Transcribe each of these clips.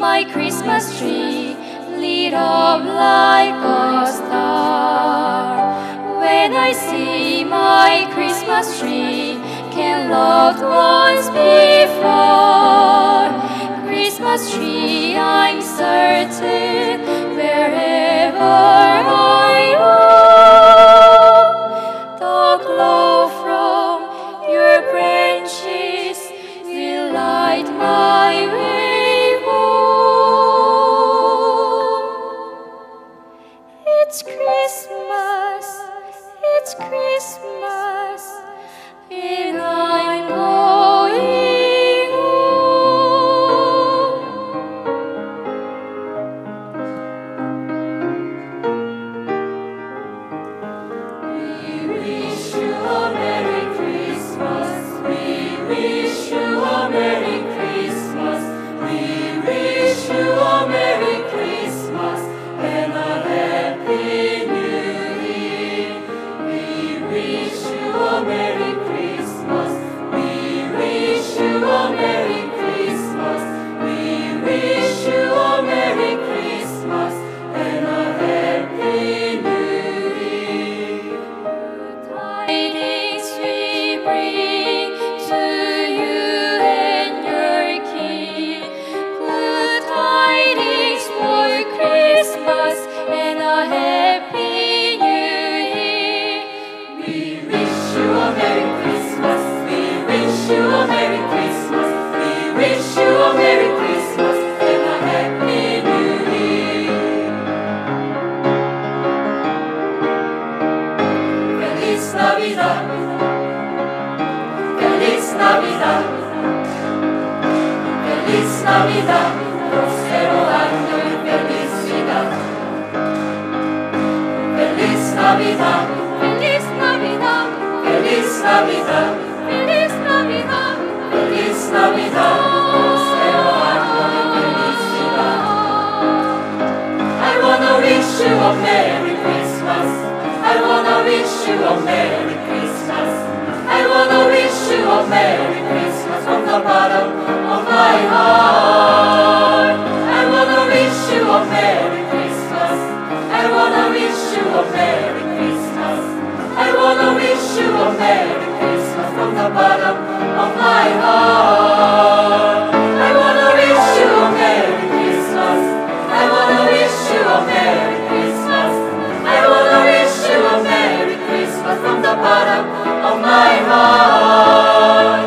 my Christmas tree lit up like a star. When I see my Christmas tree, can loved ones be far? Christmas tree, I'm certain, wherever I roam, the glow from your branches will light my way home. It's Christmas, it's Christmas, and I'm going home. We wish you a Merry Christmas. We wish you a Merry Christmas. We wish you a Merry Christmas and a Happy New Year. We wish you a Merry Christmas. We wish you a Merry Christmas. We wish you a Merry Christmas and a Happy New Year. Good tidings we bring to you and your King. Good tidings for Christmas and a Happy New Year. We wish you a Merry Christmas. We wish you a Merry Christmas. We wish you a Merry Christmas and a Happy New Year. Feliz Navidad. Feliz Navidad. Feliz Navidad. Próspero año y felicidad. Feliz Navidad. Feliz Navidad. Feliz Navidad. Feliz Navidad. Feliz Navidad. Próspero año y felicidad. I wanna wish you a Merry Christmas. I wanna wish you a Merry Christmas. I wanna wish you a Merry Christmas from the bottom of my heart. I wanna wish you a Merry Christmas. I wanna wish you a Merry Christmas. I wanna wish you a Merry Christmas from the bottom of my heart. I wanna wish you a Merry Christmas. I wanna wish you a Merry Christmas. I wanna wish you a Merry Christmas from the bottom of my heart.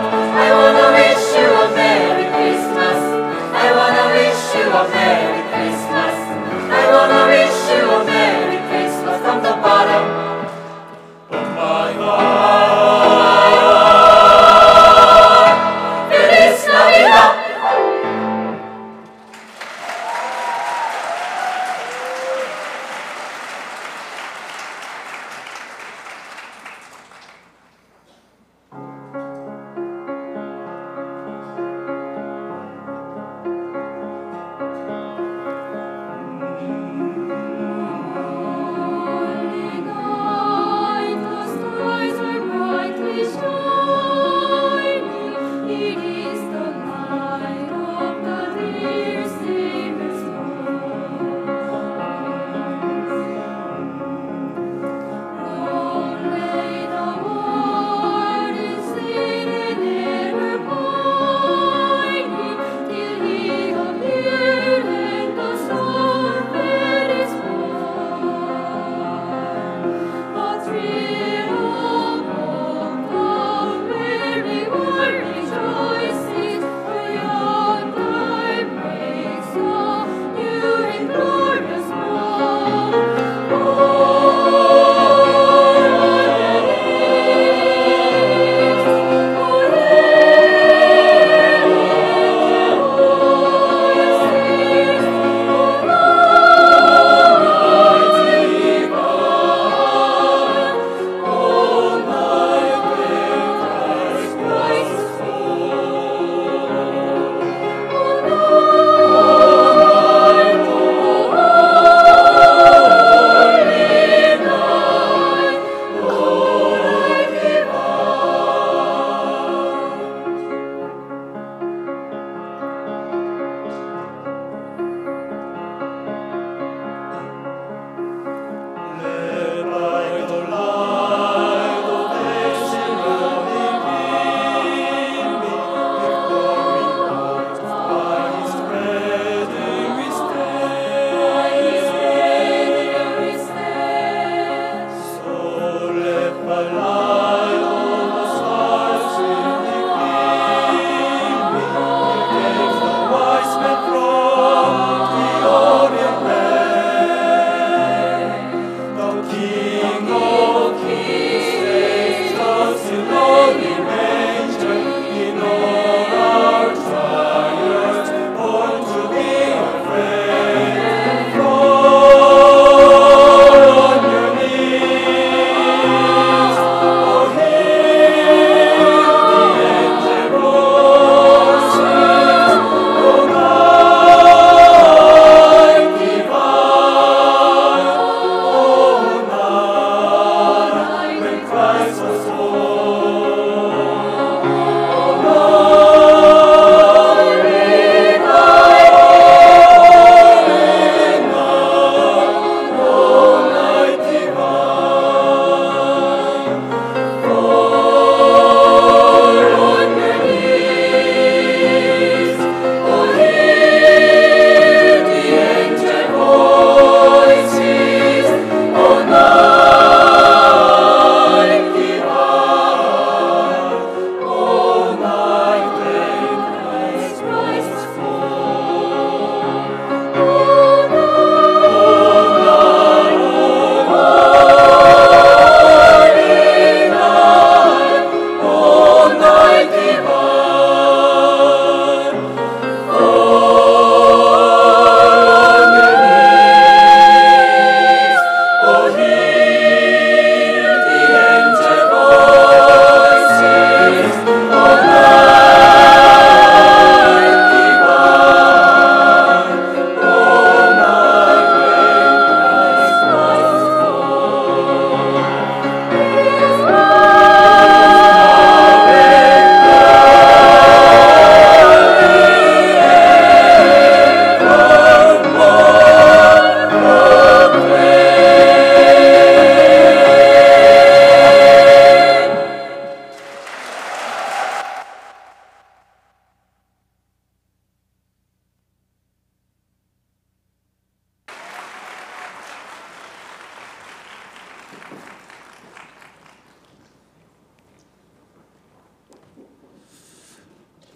I wanna wish you a Merry Christmas. I wanna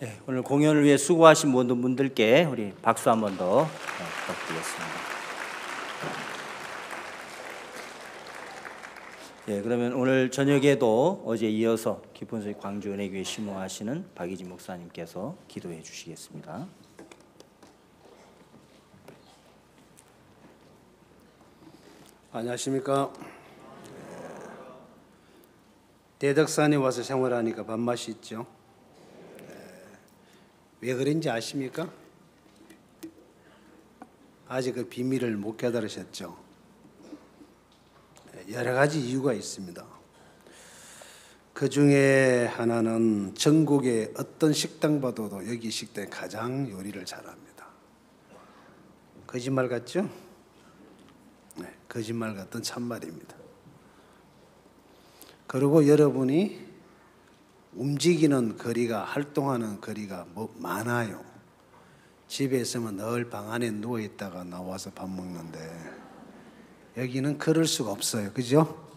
네, 오늘 공연을 위해 수고하신 모든 분들께 우리 박수 한 번 더 부탁드리겠습니다. 예, 그러면 오늘 저녁에도 어제 이어서 깊은 소리 광주은혜교회 심호하시는 박이진 목사님께서 기도해 주시겠습니다. 안녕하십니까. 대덕산에 와서 생활하니까 밥맛이 있죠. 왜 그런지 아십니까? 아직 그 비밀을 못 깨달으셨죠. 여러 가지 이유가 있습니다. 그 중에 하나는 전국의 어떤 식당 봐도 여기 식당이 가장 요리를 잘합니다. 거짓말 같죠? 네, 거짓말 같은 참말입니다. 그리고 여러분이 움직이는 거리가, 활동하는 거리가 많아요. 집에 있으면 늘 방 안에 누워 있다가 나와서 밥 먹는데 여기는 그럴 수가 없어요. 그죠?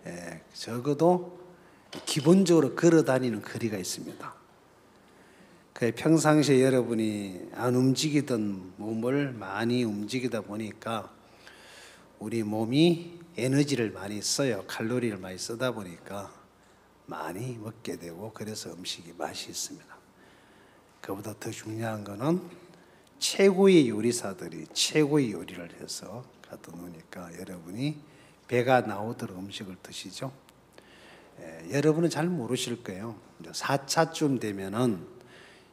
예, 적어도 기본적으로 걸어 다니는 거리가 있습니다. 평상시에 여러분이 안 움직이던 몸을 많이 움직이다 보니까 우리 몸이 에너지를 많이 써요. 칼로리를 많이 쓰다 보니까 많이 먹게 되고 그래서 음식이 맛이 있습니다. 그보다 더 중요한 거는 최고의 요리사들이 최고의 요리를 해서 갖다 놓으니까 여러분이 배가 나오도록 음식을 드시죠. 여러분은 잘 모르실 거예요. 4차쯤 되면은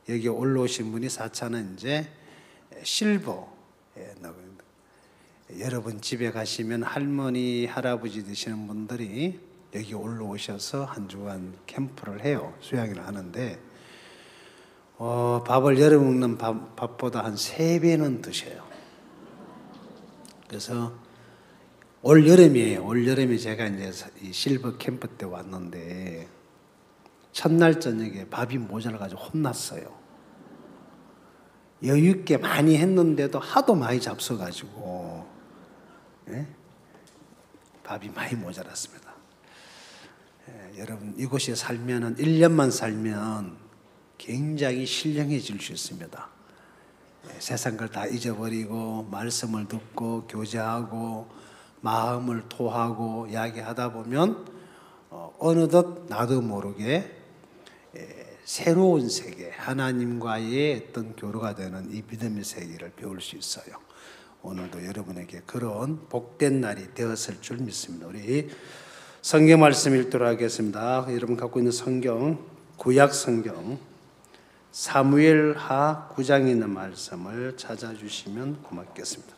여기 올라오신 분이 4차는 이제 실버. 여러분 집에 가시면 할머니, 할아버지 되시는 분들이 여기 올라오셔서 한 주간 캠프를 해요. 수양회를 하는데 밥을 여러분 먹는 밥보다 한 3배는 드셔요. 그래서 올 여름이에요. 올 여름에 제가 이제 이 실버 캠프 때 왔는데 첫날 저녁에 밥이 모자라가지고 혼났어요. 여유 있게 많이 했는데도 하도 많이 잡숴가지고 밥이 많이 모자랐습니다. 여러분 이곳에 살면은 1년만 살면 굉장히 신령해질 수 있습니다. 세상 걸 다 잊어버리고 말씀을 듣고 교제하고 마음을 토하고 이야기하다 보면 어느덧 나도 모르게 새로운 세계, 하나님과의 어떤 교류가 되는 이 믿음의 세계를 배울 수 있어요. 오늘도 여러분에게 그런 복된 날이 되었을 줄 믿습니다. 우리 성경 말씀 읽도록 하겠습니다. 여러분 갖고 있는 성경, 구약 성경 사무엘하 9장에 있는 말씀을 찾아주시면 고맙겠습니다.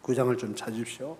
구장을 좀 찾으십시오.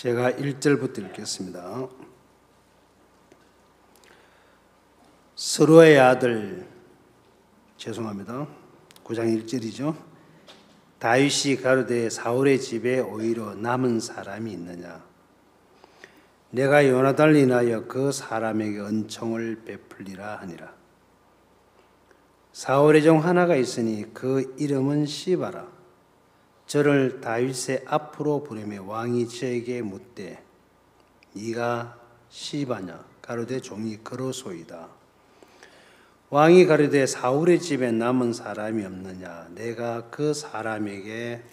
제가 1절부터 읽겠습니다. 스루의 아들, 죄송합니다. 9장 1절이죠. 다윗이 가로되 사울의 집에 오히려 남은 사람이 있느냐? 내가 요나단을 인하여 그 사람에게 은총을 베풀리라 하니라. 사울의 종 하나가 있으니 그 이름은 시바라. 저를 다윗의 앞으로 부르며 왕이 저에게 묻되 네가 시바냐? 가로되 종이 그러소이다. 왕이 가로되 사울의 집에 남은 사람이 없느냐? 내가 그 사람에게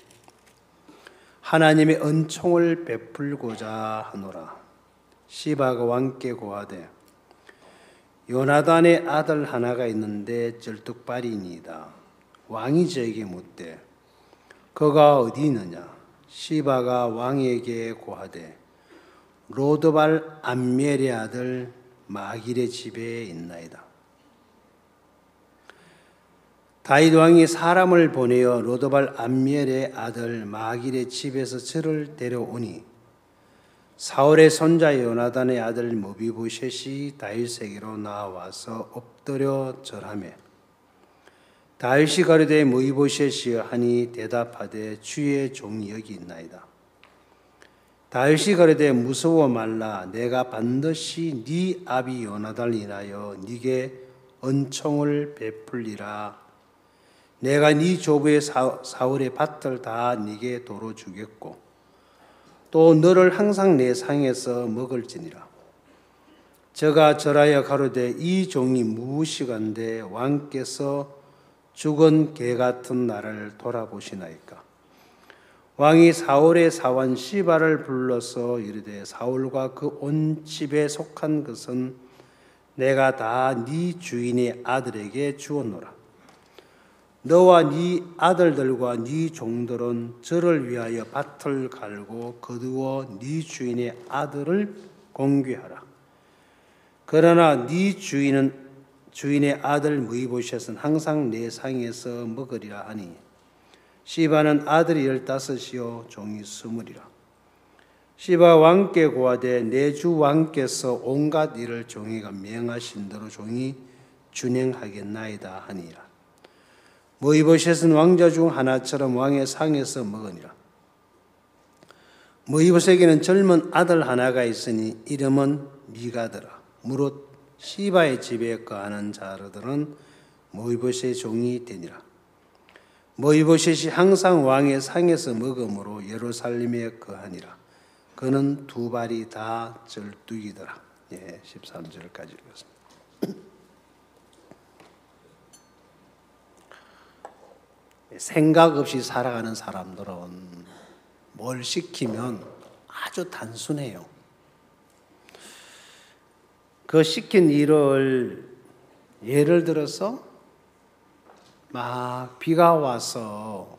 하나님의 은총을 베풀고자 하노라. 시바가 왕께 고하되 요나단의 아들 하나가 있는데 절뚝발이니이다. 왕이 저에게 묻되 그가 어디 있느냐? 시바가 왕에게 고하되 로드발 암멜의 아들 마길의 집에 있나이다. 다윗 왕이 사람을 보내어 로드발 암멜의 아들 마길의 집에서 저를 데려오니 사울의 손자 요나단의 아들 무비보셋이 다윗에게로 나와서 엎드려 절하매 다윗이 가로되 무비보셋이여 하니 대답하되 주의 종이 여기 있나이다. 다윗이 가로되 무서워 말라. 내가 반드시 네 아비 요나단을 인하여 네게 은총을 베풀리라. 내가 네 조부의 사울의 밭을 다 네게 도로 주겠고 또 너를 항상 내 상에서 먹을지니라. 저가 절하여 가로되 이 종이 무엇이간데 왕께서 죽은 개 같은 나를 돌아보시나이까. 왕이 사울의 사원 시바를 불러서 이르되 사울과 그 온 집에 속한 것은 내가 다 네 주인의 아들에게 주었노라. 너와 네 아들들과 네 종들은 저를 위하여 밭을 갈고 거두어 네 주인의 아들을 공개하라. 그러나 네 주인의 아들 무이보셋은 항상 내 상에서 먹으리라 하니 시바는 아들이 15이요 종이 20이라. 시바 왕께 고하되 내 주 왕께서 온갖 일을 종이가 명하신 대로 종이 준행하겠나이다 하니라. 무이보셋은 왕자 중 하나처럼 왕의 상에서 먹으니라. 무이보셋에게는 젊은 아들 하나가 있으니 이름은 미가더라. 무릇 시바의 집에 거하는 자들은 무이보셋의 종이 되니라. 무이보셋이 항상 왕의 상에서 먹음으로 예루살렘에 거하니라. 그는 두 발이 다 절뚝이더라. 13절까지 읽었습니다. 생각 없이 살아가는 사람들은 뭘 시키면 아주 단순해요. 그 시킨 일을 예를 들어서 막 비가 와서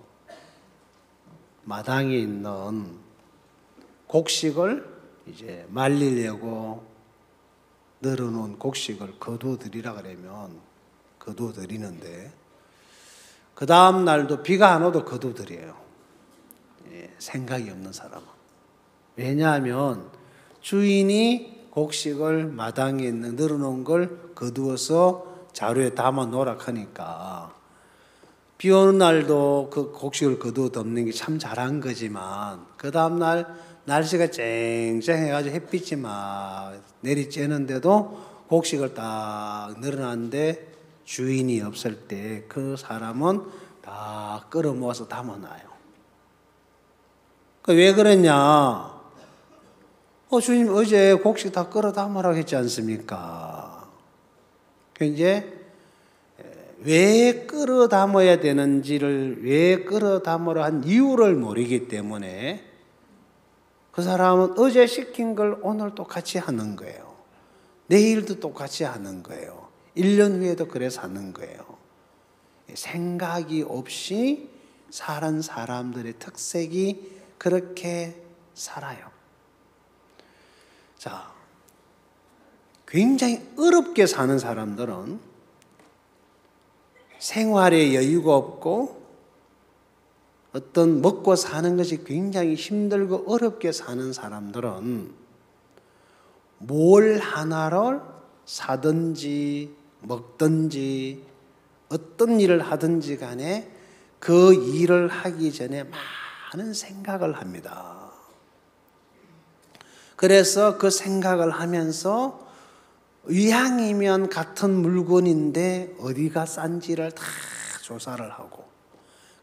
마당에 있는 곡식을 이제 말리려고 널어놓은 곡식을 거두어드리라 그러면 거두어드리는데 그 다음 날도 비가 안 와도 거두어드려요. 생각이 없는 사람은. 왜냐하면 주인이 곡식을 마당에 있는 널어놓은 걸 거두어서 자루에 담아 놓으라 하니까 비 오는 날도 그 곡식을 거두어 덮는 게 참 잘한 거지만 그 다음 날 날씨가 쨍쨍해가지고 햇빛이 막 내리쬐는데도 곡식을 딱 널어놨는데 주인이 없을 때 그 사람은 다 끌어 모아서 담아놔요. 왜 그랬냐? 주님 어제 곡식 다 끌어 담으라고 했지 않습니까? 이제 왜 끌어 담아야 되는지를 왜 끌어 담으라 한 이유를 모르기 때문에 그 사람은 어제 시킨 걸 오늘 똑같이 하는 거예요. 내일도 똑같이 하는 거예요. 1년 후에도 그래서 하는 거예요. 생각이 없이 사는 사람들의 특색이 그렇게 살아요. 자, 굉장히 어렵게 사는 사람들은 생활에 여유가 없고 어떤 먹고 사는 것이 굉장히 힘들고 어렵게 사는 사람들은 뭘 하나를 사든지 먹든지 어떤 일을 하든지 간에 그 일을 하기 전에 많은 생각을 합니다. 그래서 그 생각을 하면서 이왕이면 같은 물건인데 어디가 싼지를 다 조사를 하고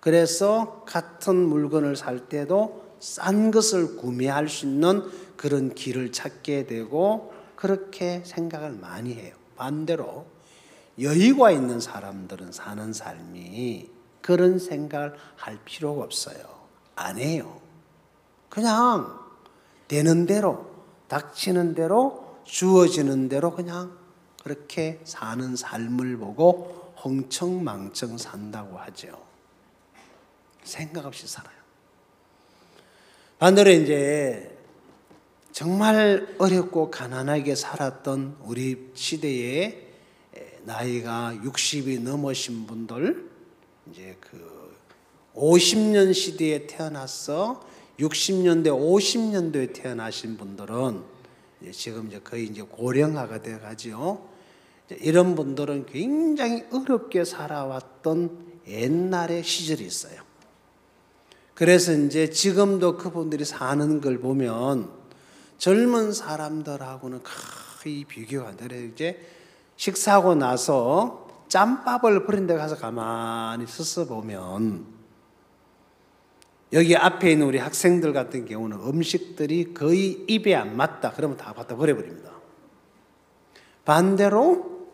그래서 같은 물건을 살 때도 싼 것을 구매할 수 있는 그런 길을 찾게 되고 그렇게 생각을 많이 해요. 반대로 여유가 있는 사람들은 사는 삶이 그런 생각을 할 필요가 없어요. 안 해요. 그냥 되는 대로 닥치는 대로 주어지는 대로 그냥 그렇게 사는 삶을 보고 흥청망청 산다고 하죠. 생각 없이 살아요. 반대로 이제 정말 어렵고 가난하게 살았던 우리 시대에 나이가 60이 넘으신 분들, 이제 그 50년 시대에 태어났어 60년대 50년도에 태어나신 분들은 지금 이제 거의 이제 고령화가 되어 가지요. 이런 분들은 굉장히 어렵게 살아왔던 옛날의 시절이 있어요. 그래서 이제 지금도 그분들이 사는 걸 보면 젊은 사람들하고는 거의 비교가 안 돼요. 이제 식사하고 나서 짬밥을 버린 데 가서 가만히 서서 보면 여기 앞에 있는 우리 학생들 같은 경우는 음식들이 거의 입에 안 맞다 그러면 다 갖다 버려버립니다. 반대로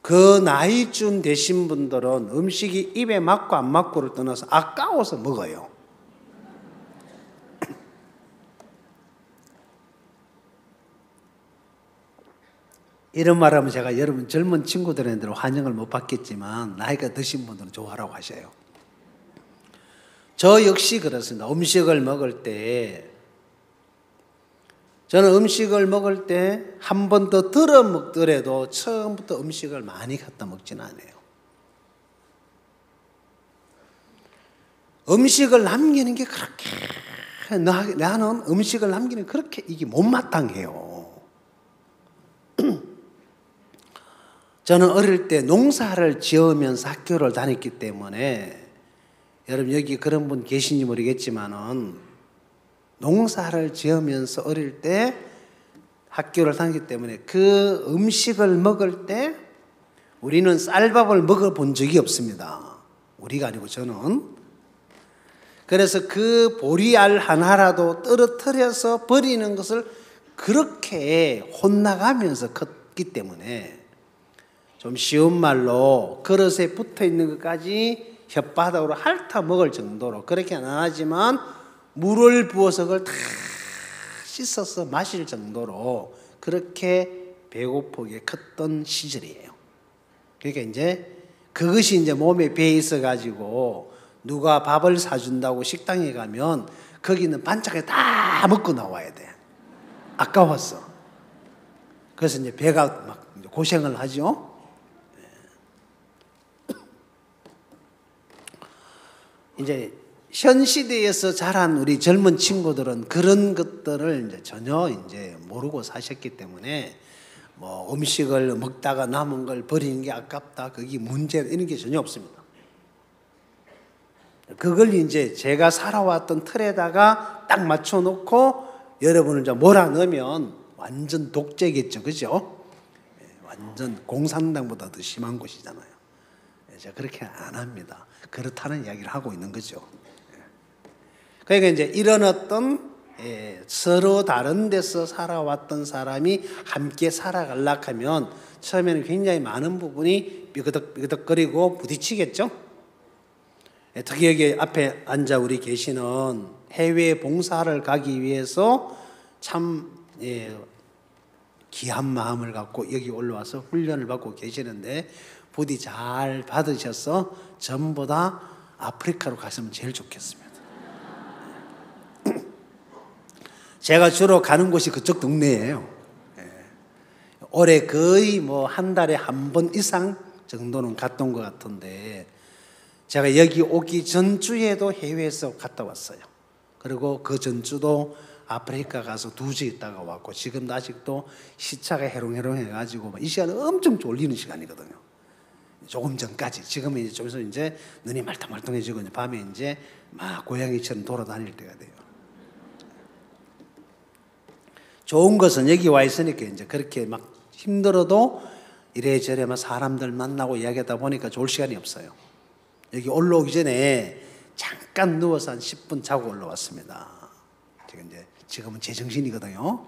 그 나이쯤 되신 분들은 음식이 입에 맞고 안 맞고를 떠나서 아까워서 먹어요. 이런 말하면 제가 여러분 젊은 친구들한테는 환영을 못 받겠지만 나이가 드신 분들은 좋아하라고 하셔요. 저 역시 그렇습니다. 음식을 먹을 때 저는 음식을 먹을 때 한 번 더 덜어 먹더라도 처음부터 음식을 많이 갖다 먹지는 않아요. 음식을 남기는 게 그렇게 나는 음식을 남기는 게 그렇게 이게 못마땅해요. 저는 어릴 때 농사를 지으면서 학교를 다녔기 때문에 여러분 여기 그런 분 계신지 모르겠지만은 농사를 지으면서 어릴 때 학교를 다녔기 때문에 그 음식을 먹을 때 우리는 쌀밥을 먹어본 적이 없습니다. 우리가 아니고 저는. 그래서 그 보리알 하나라도 떨어뜨려서 버리는 것을 그렇게 혼나가면서 컸기 때문에 좀 쉬운 말로 그릇에 붙어 있는 것까지 혓바닥으로 핥아 먹을 정도로 그렇게는 안 하지만 물을 부어서 그걸 다 씻어서 마실 정도로 그렇게 배고프게 컸던 시절이에요. 그러니까 이제 그것이 이제 몸에 배에 있어 가지고 누가 밥을 사준다고 식당에 가면 거기는 반찬을 다 먹고 나와야 돼. 아까웠어. 그래서 이제 배가 막 고생을 하죠. 이제 현 시대에서 자란 우리 젊은 친구들은 그런 것들을 이제 전혀 이제 모르고 사셨기 때문에 뭐 음식을 먹다가 남은 걸 버리는 게 아깝다, 그게 문제 이런 게 전혀 없습니다. 그걸 이제 제가 살아왔던 틀에다가 딱 맞춰놓고 여러분을 이제 몰아넣으면 완전 독재겠죠, 그죠? 완전 공산당보다 더 심한 곳이잖아요. 제가 그렇게 안 합니다. 그렇다는 이야기를 하고 있는 거죠. 그러니까 이제 이런 어떤 서로 다른 데서 살아왔던 사람이 함께 살아가려고 하면 처음에는 굉장히 많은 부분이 삐그덕삐그덕거리고 부딪히겠죠. 특히 여기 앞에 앉아 우리 계시는 해외 봉사를 가기 위해서 참 귀한 마음을 갖고 여기 올라와서 훈련을 받고 계시는데 부디 잘 받으셔서 전부 다 아프리카로 가시면 제일 좋겠습니다. 제가 주로 가는 곳이 그쪽 동네예요. 올해 거의 뭐 한 달에 한 번 이상 정도는 갔던 것 같은데 제가 여기 오기 전주에도 해외에서 갔다 왔어요. 그리고 그 전주도 아프리카 가서 2주 있다가 왔고 지금도 아직도 시차가 해롱해롱 해가지고 이 시간은 엄청 졸리는 시간이거든요. 조금 전까지. 지금은 이제 좀 있으면 이제 눈이 말똥말똥해지고 이제 밤에 이제 막 고양이처럼 돌아다닐 때가 돼요. 좋은 것은 여기 와 있으니까 이제 그렇게 막 힘들어도 이래저래 막 사람들 만나고 이야기하다 보니까 좋을 시간이 없어요. 여기 올라오기 전에 잠깐 누워서 한 10분 자고 올라왔습니다. 지금은 제정신이거든요.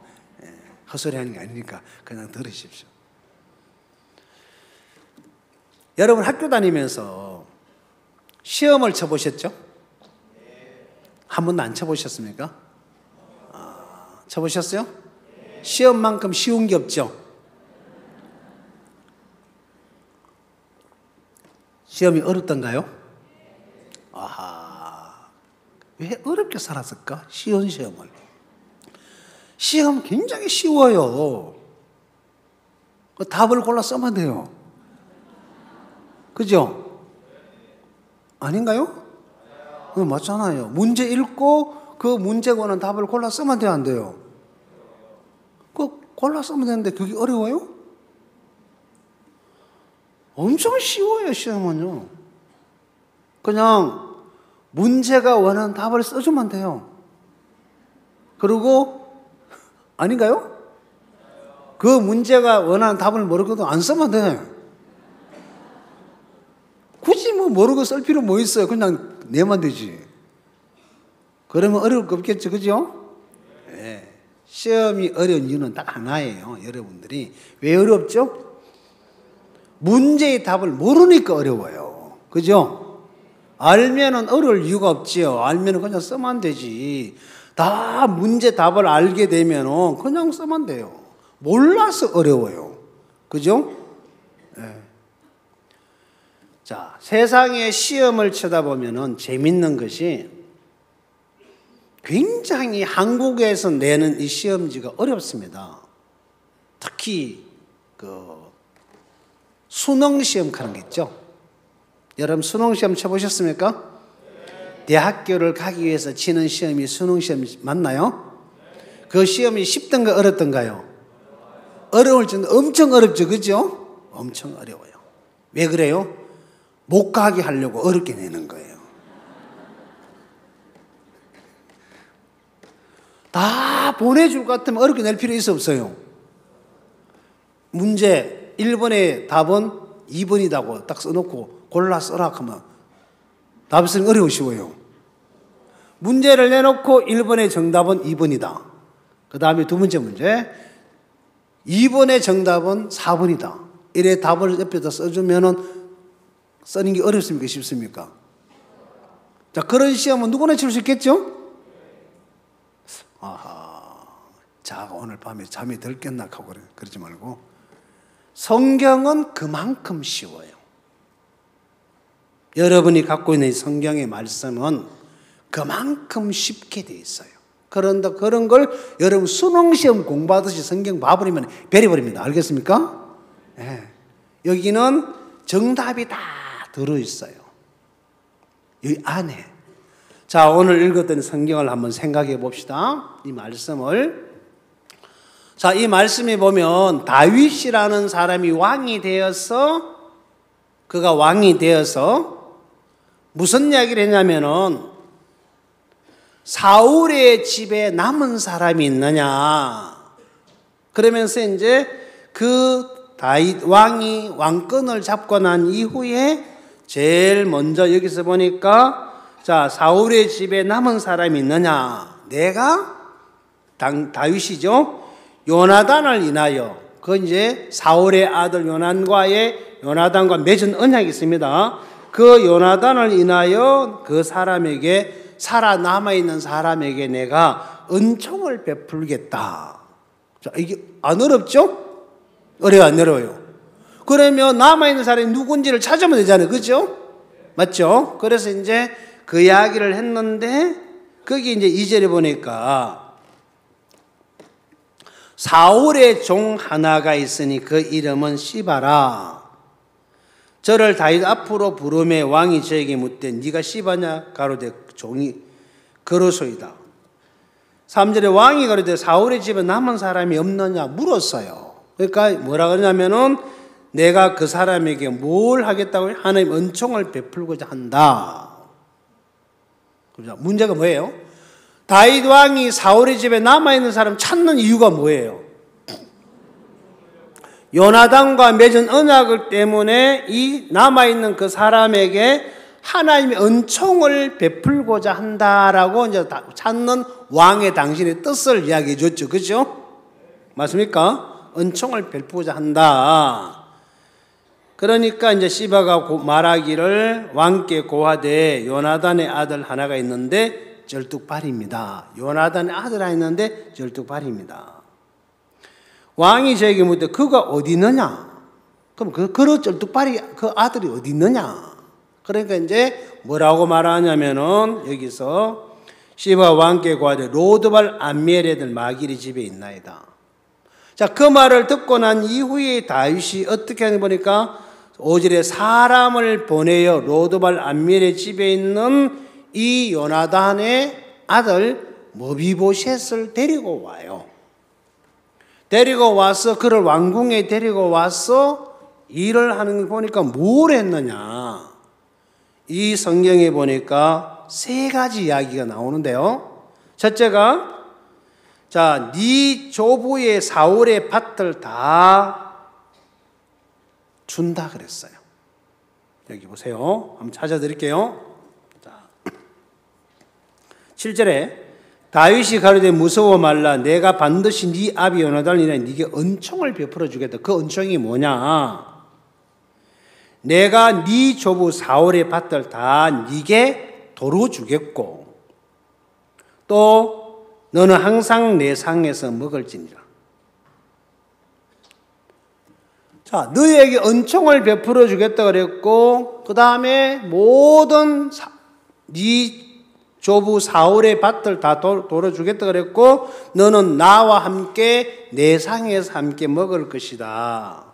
헛소리 하는 게 아니니까 그냥 들으십시오. 여러분 학교 다니면서 시험을 쳐보셨죠? 한 번도 안 쳐보셨습니까? 쳐보셨어요? 시험만큼 쉬운 게 없죠? 시험이 어렵던가요? 아하, 왜 어렵게 살았을까? 쉬운 시험을. 시험 굉장히 쉬워요. 그 답을 골라 쓰면 돼요. 그죠? 아닌가요? 맞잖아요. 문제 읽고 그 문제에 관한 답을 골라 쓰면 돼요, 안 돼요? 그 골라 쓰면 되는데 그게 어려워요? 엄청 쉬워요, 시험은요. 그냥 문제가 원하는 답을 써주면 돼요. 그리고 아닌가요? 그 문제가 원하는 답을 모르거든 안 쓰면 돼. 굳이 뭐 모르고 쓸 필요 뭐 있어요? 그냥 내면 되지. 그러면 어려울 거 없겠죠, 그죠? 네. 시험이 어려운 이유는 딱 하나예요, 여러분들이. 왜 어렵죠? 문제의 답을 모르니까 어려워요. 그죠? 알면은 어려울 이유가 없지요. 알면은 그냥 쓰면 되지. 다 문제 답을 알게 되면은 그냥 쓰면 돼요. 몰라서 어려워요. 그죠? 네. 자, 세상의 시험을 쳐다보면은 재밌는 것이 굉장히 한국에서 내는 이 시험지가 어렵습니다. 특히 수능 시험 하는 게 있죠. 여러분 수능 시험 쳐보셨습니까? 대학교를 가기 위해서 치는 시험이 수능 시험 맞나요? 그 시험이 쉽던가 어렵던가요? 어려울 정도 엄청 어렵죠, 그죠? 엄청 어려워요. 왜 그래요? 못 가게 하려고 어렵게 내는 거예요. 다 보내줄 것 같으면 어렵게 낼 필요 없어요. 문제 1번의 답은 2번이라고 딱 써놓고 골라 써라 하면 답을 쓰는 게 어려우시고요. 문제를 내놓고 1번의 정답은 2번이다. 그 다음에 두 번째 문제 2번의 정답은 4번이다. 이래 답을 옆에다 써주면은 쓰는 게 어렵습니까? 쉽습니까? 자, 그런 시험은 누구나 칠 수 있겠죠? 아하. 자, 오늘 밤에 잠이 덜 깼나 하고 그러지 말고 성경은 그만큼 쉬워요. 여러분이 갖고 있는 성경의 말씀은 그만큼 쉽게 돼 있어요. 그런데 그런 걸 여러분 수능시험 공부하듯이 성경 봐버리면 베려버립니다. 알겠습니까? 네. 여기는 정답이 다 들어있어요. 여기 안에. 자, 오늘 읽었던 성경을 한번 생각해 봅시다. 이 말씀을. 자, 이 말씀에 보면 다윗이라는 사람이 왕이 되어서 그가 왕이 되어서 무슨 이야기를 했냐면은 사울의 집에 남은 사람이 있느냐. 그러면서 이제 그 다윗 왕이 왕권을 잡고 난 이후에 제일 먼저 여기서 보니까 자, 사울의 집에 남은 사람이 있느냐. 내가 다윗이죠. 요나단을 인하여 그 이제 사울의 아들 요나단과 맺은 언약이 있습니다. 그 요나단을 인하여 그 사람에게 살아남아있는 사람에게 내가 은총을 베풀겠다. 자, 이게 안 어렵죠? 어려워요, 안 어려워요? 그러면 남아있는 사람이 누군지를 찾으면 되잖아요. 그죠? 맞죠? 그래서 이제 그 이야기를 했는데 거기 이제 2절에 보니까 사울의 종 하나가 있으니 그 이름은 시바라. 저를 다윗 앞으로 부르매 왕이 저에게 묻되 네가 시바냐? 가로되 종이 그러소이다. 3절에 왕이 가로되 사울의 집에 남은 사람이 없느냐 물었어요. 그러니까 뭐라 그러냐면은 내가 그 사람에게 뭘 하겠다고 하나님 은총을 베풀고자 한다. 문제가 뭐예요? 다윗 왕이 사울의 집에 남아있는 사람 찾는 이유가 뭐예요? 요나단과 맺은 언약을 때문에 이 남아있는 그 사람에게 하나님의 은총을 베풀고자 한다라고 이제 찾는 왕의 당신의 뜻을 이야기해 줬죠. 그죠? 맞습니까? 은총을 베풀고자 한다. 그러니까 이제 시바가 말하기를 왕께 고하되 요나단의 아들 하나가 있는데 절뚝발입니다. 요나단의 아들 하나 있는데 절뚝발입니다. 왕이 저에게 묻되 그가 어디 있느냐? 그럼 그 절뚝발이 그 아들이 어디 있느냐? 그러니까 이제 뭐라고 말하냐면은 여기서 시바와 함께 고하되 로드발 암멜에들 마길이 집에 있나이다. 자, 그 말을 듣고 난 이후에 다윗이 어떻게 하는 보니까 5절에 사람을 보내어 로드발 암멜의 집에 있는 이 요나단의 아들 머비보셋을 데리고 와요. 데리고 와서 그를 왕궁에 데리고 와서 일을 하는 걸 보니까 뭘 했느냐. 이 성경에 보니까 세 가지 이야기가 나오는데요. 첫째가 자, 네 조부의 사울의 밭을 다 준다 그랬어요. 여기 보세요. 한번 찾아드릴게요. 자, 7절에 다윗이 가로되 무서워 말라. 내가 반드시 네 아비 요나단을 인하여 네게 은총을 베풀어 주겠다. 그 은총이 뭐냐? 내가 네 조부 사울의 밭을 다 네게 도로 주겠고 또 너는 항상 내 상에서 먹을지니라. 자, 너에게 은총을 베풀어 주겠다 그랬고 그 다음에 모든 네 조부 사울의 밭을 다 도로 주겠다 그랬고 너는 나와 함께 내 상에서 함께 먹을 것이다.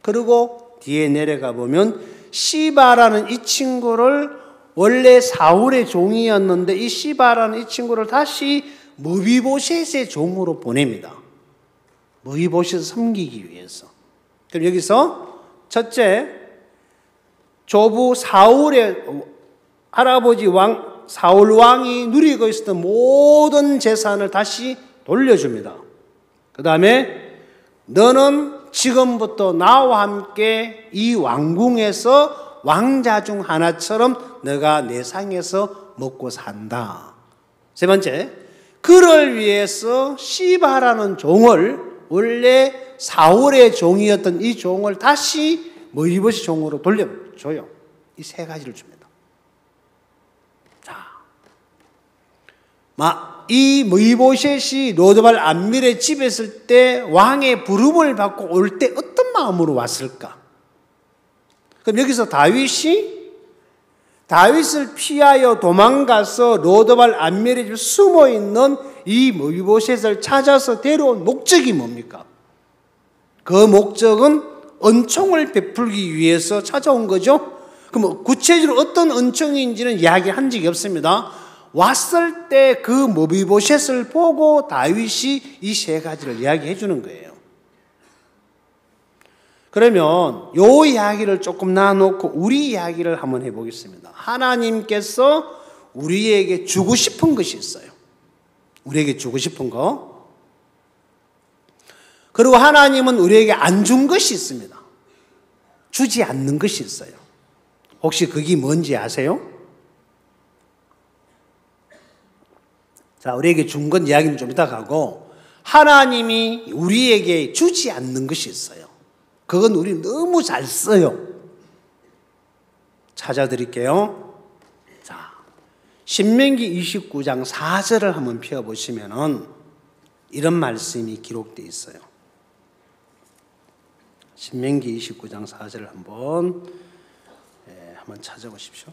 그리고 뒤에 내려가 보면 시바라는 이 친구를 원래 사울의 종이었는데 이 시바라는 이 친구를 다시 머비보셋의 종으로 보냅니다. 머비보셋을 섬기기 위해서. 그럼 여기서 첫째, 조부 사울의 할아버지 사울 왕이 누리고 있었던 모든 재산을 다시 돌려줍니다. 그 다음에 너는 지금부터 나와 함께 이 왕궁에서 왕자 중 하나처럼 너가 내 상에서 먹고 산다. 세 번째, 그를 위해서 시바라는 종을 원래 사울의 종이었던 이 종을 다시 머비보셋 종으로 돌려줘요. 이 세 가지를 줍니다. 자, 이 머비보셋이 로드발 암밀의 집에 있을 때 왕의 부름을 받고 올 때 어떤 마음으로 왔을까? 그럼 여기서 다윗을 피하여 도망가서 로드발 암밀의 집에 숨어 있는 이 머비보셋을 찾아서 데려온 목적이 뭡니까? 그 목적은 은총을 베풀기 위해서 찾아온 거죠. 그럼 구체적으로 어떤 은총인지는 이야기한 적이 없습니다. 왔을 때 그 머비보셋을 보고 다윗이 이 세 가지를 이야기해 주는 거예요. 그러면 요 이야기를 조금 놔놓고 우리 이야기를 한번 해보겠습니다. 하나님께서 우리에게 주고 싶은 것이 있어요. 우리에게 주고 싶은 거. 그리고 하나님은 우리에게 안 준 것이 있습니다. 주지 않는 것이 있어요. 혹시 그게 뭔지 아세요? 자, 우리에게 준 건 이야기는 좀 이따 가고 하나님이 우리에게 주지 않는 것이 있어요. 그건 우리 너무 잘 써요. 찾아드릴게요. 자, 신명기 29장 4절을 한번 펴보시면은 이런 말씀이 기록되어 있어요. 신명기 29장 4절을 한번 찾아보십시오.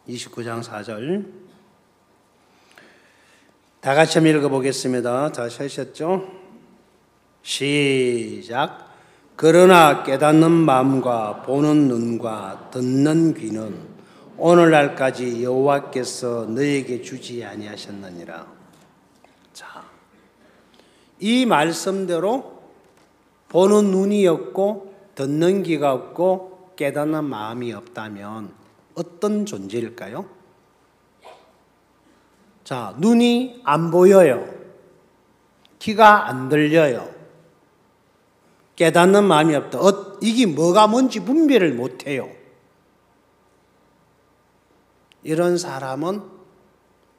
(29장 4절) 다 같이 한번 읽어보겠습니다. 다 하셨죠? 시작. 그러나 깨닫는 마음과 보는 눈과 듣는 귀는 오늘날까지 여호와께서 너에게 주지 아니하셨느니라. 자, 이 말씀대로 보는 눈이 없고 듣는 귀가 없고 깨닫는 마음이 없다면 어떤 존재일까요? 자, 눈이 안 보여요. 귀가 안 들려요. 깨닫는 마음이 없다. 이게 뭐가 뭔지 분별을 못해요. 이런 사람은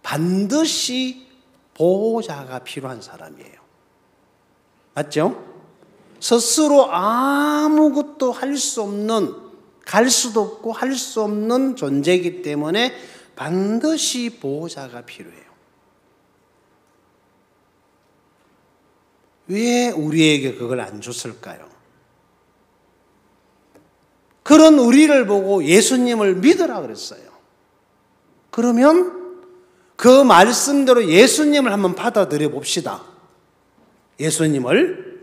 반드시 보호자가 필요한 사람이에요. 맞죠? 스스로 아무것도 할 수 없는, 갈 수도 없고 할 수 없는 존재이기 때문에 반드시 보호자가 필요해요. 왜 우리에게 그걸 안 줬을까요? 그런 우리를 보고 예수님을 믿으라 그랬어요. 그러면 그 말씀대로 예수님을 한번 받아들여 봅시다. 예수님을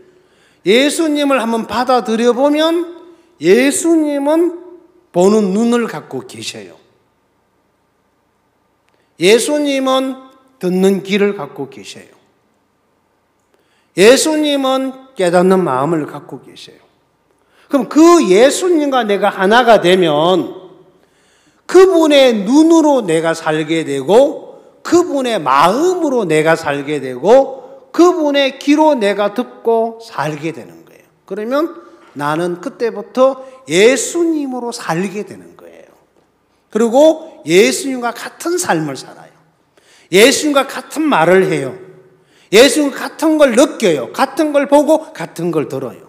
한번 받아들여 보면 예수님은 보는 눈을 갖고 계셔요. 예수님은 듣는 귀를 갖고 계셔요. 예수님은 깨닫는 마음을 갖고 계셔요. 그럼 그 예수님과 내가 하나가 되면 그분의 눈으로 내가 살게 되고 그분의 마음으로 내가 살게 되고 그분의 귀로 내가 듣고 살게 되는 거예요. 그러면 나는 그때부터 예수님으로 살게 되는 거예요. 그리고 예수님과 같은 삶을 살아요. 예수님과 같은 말을 해요. 예수님과 같은 걸 느껴요. 같은 걸 보고 같은 걸 들어요.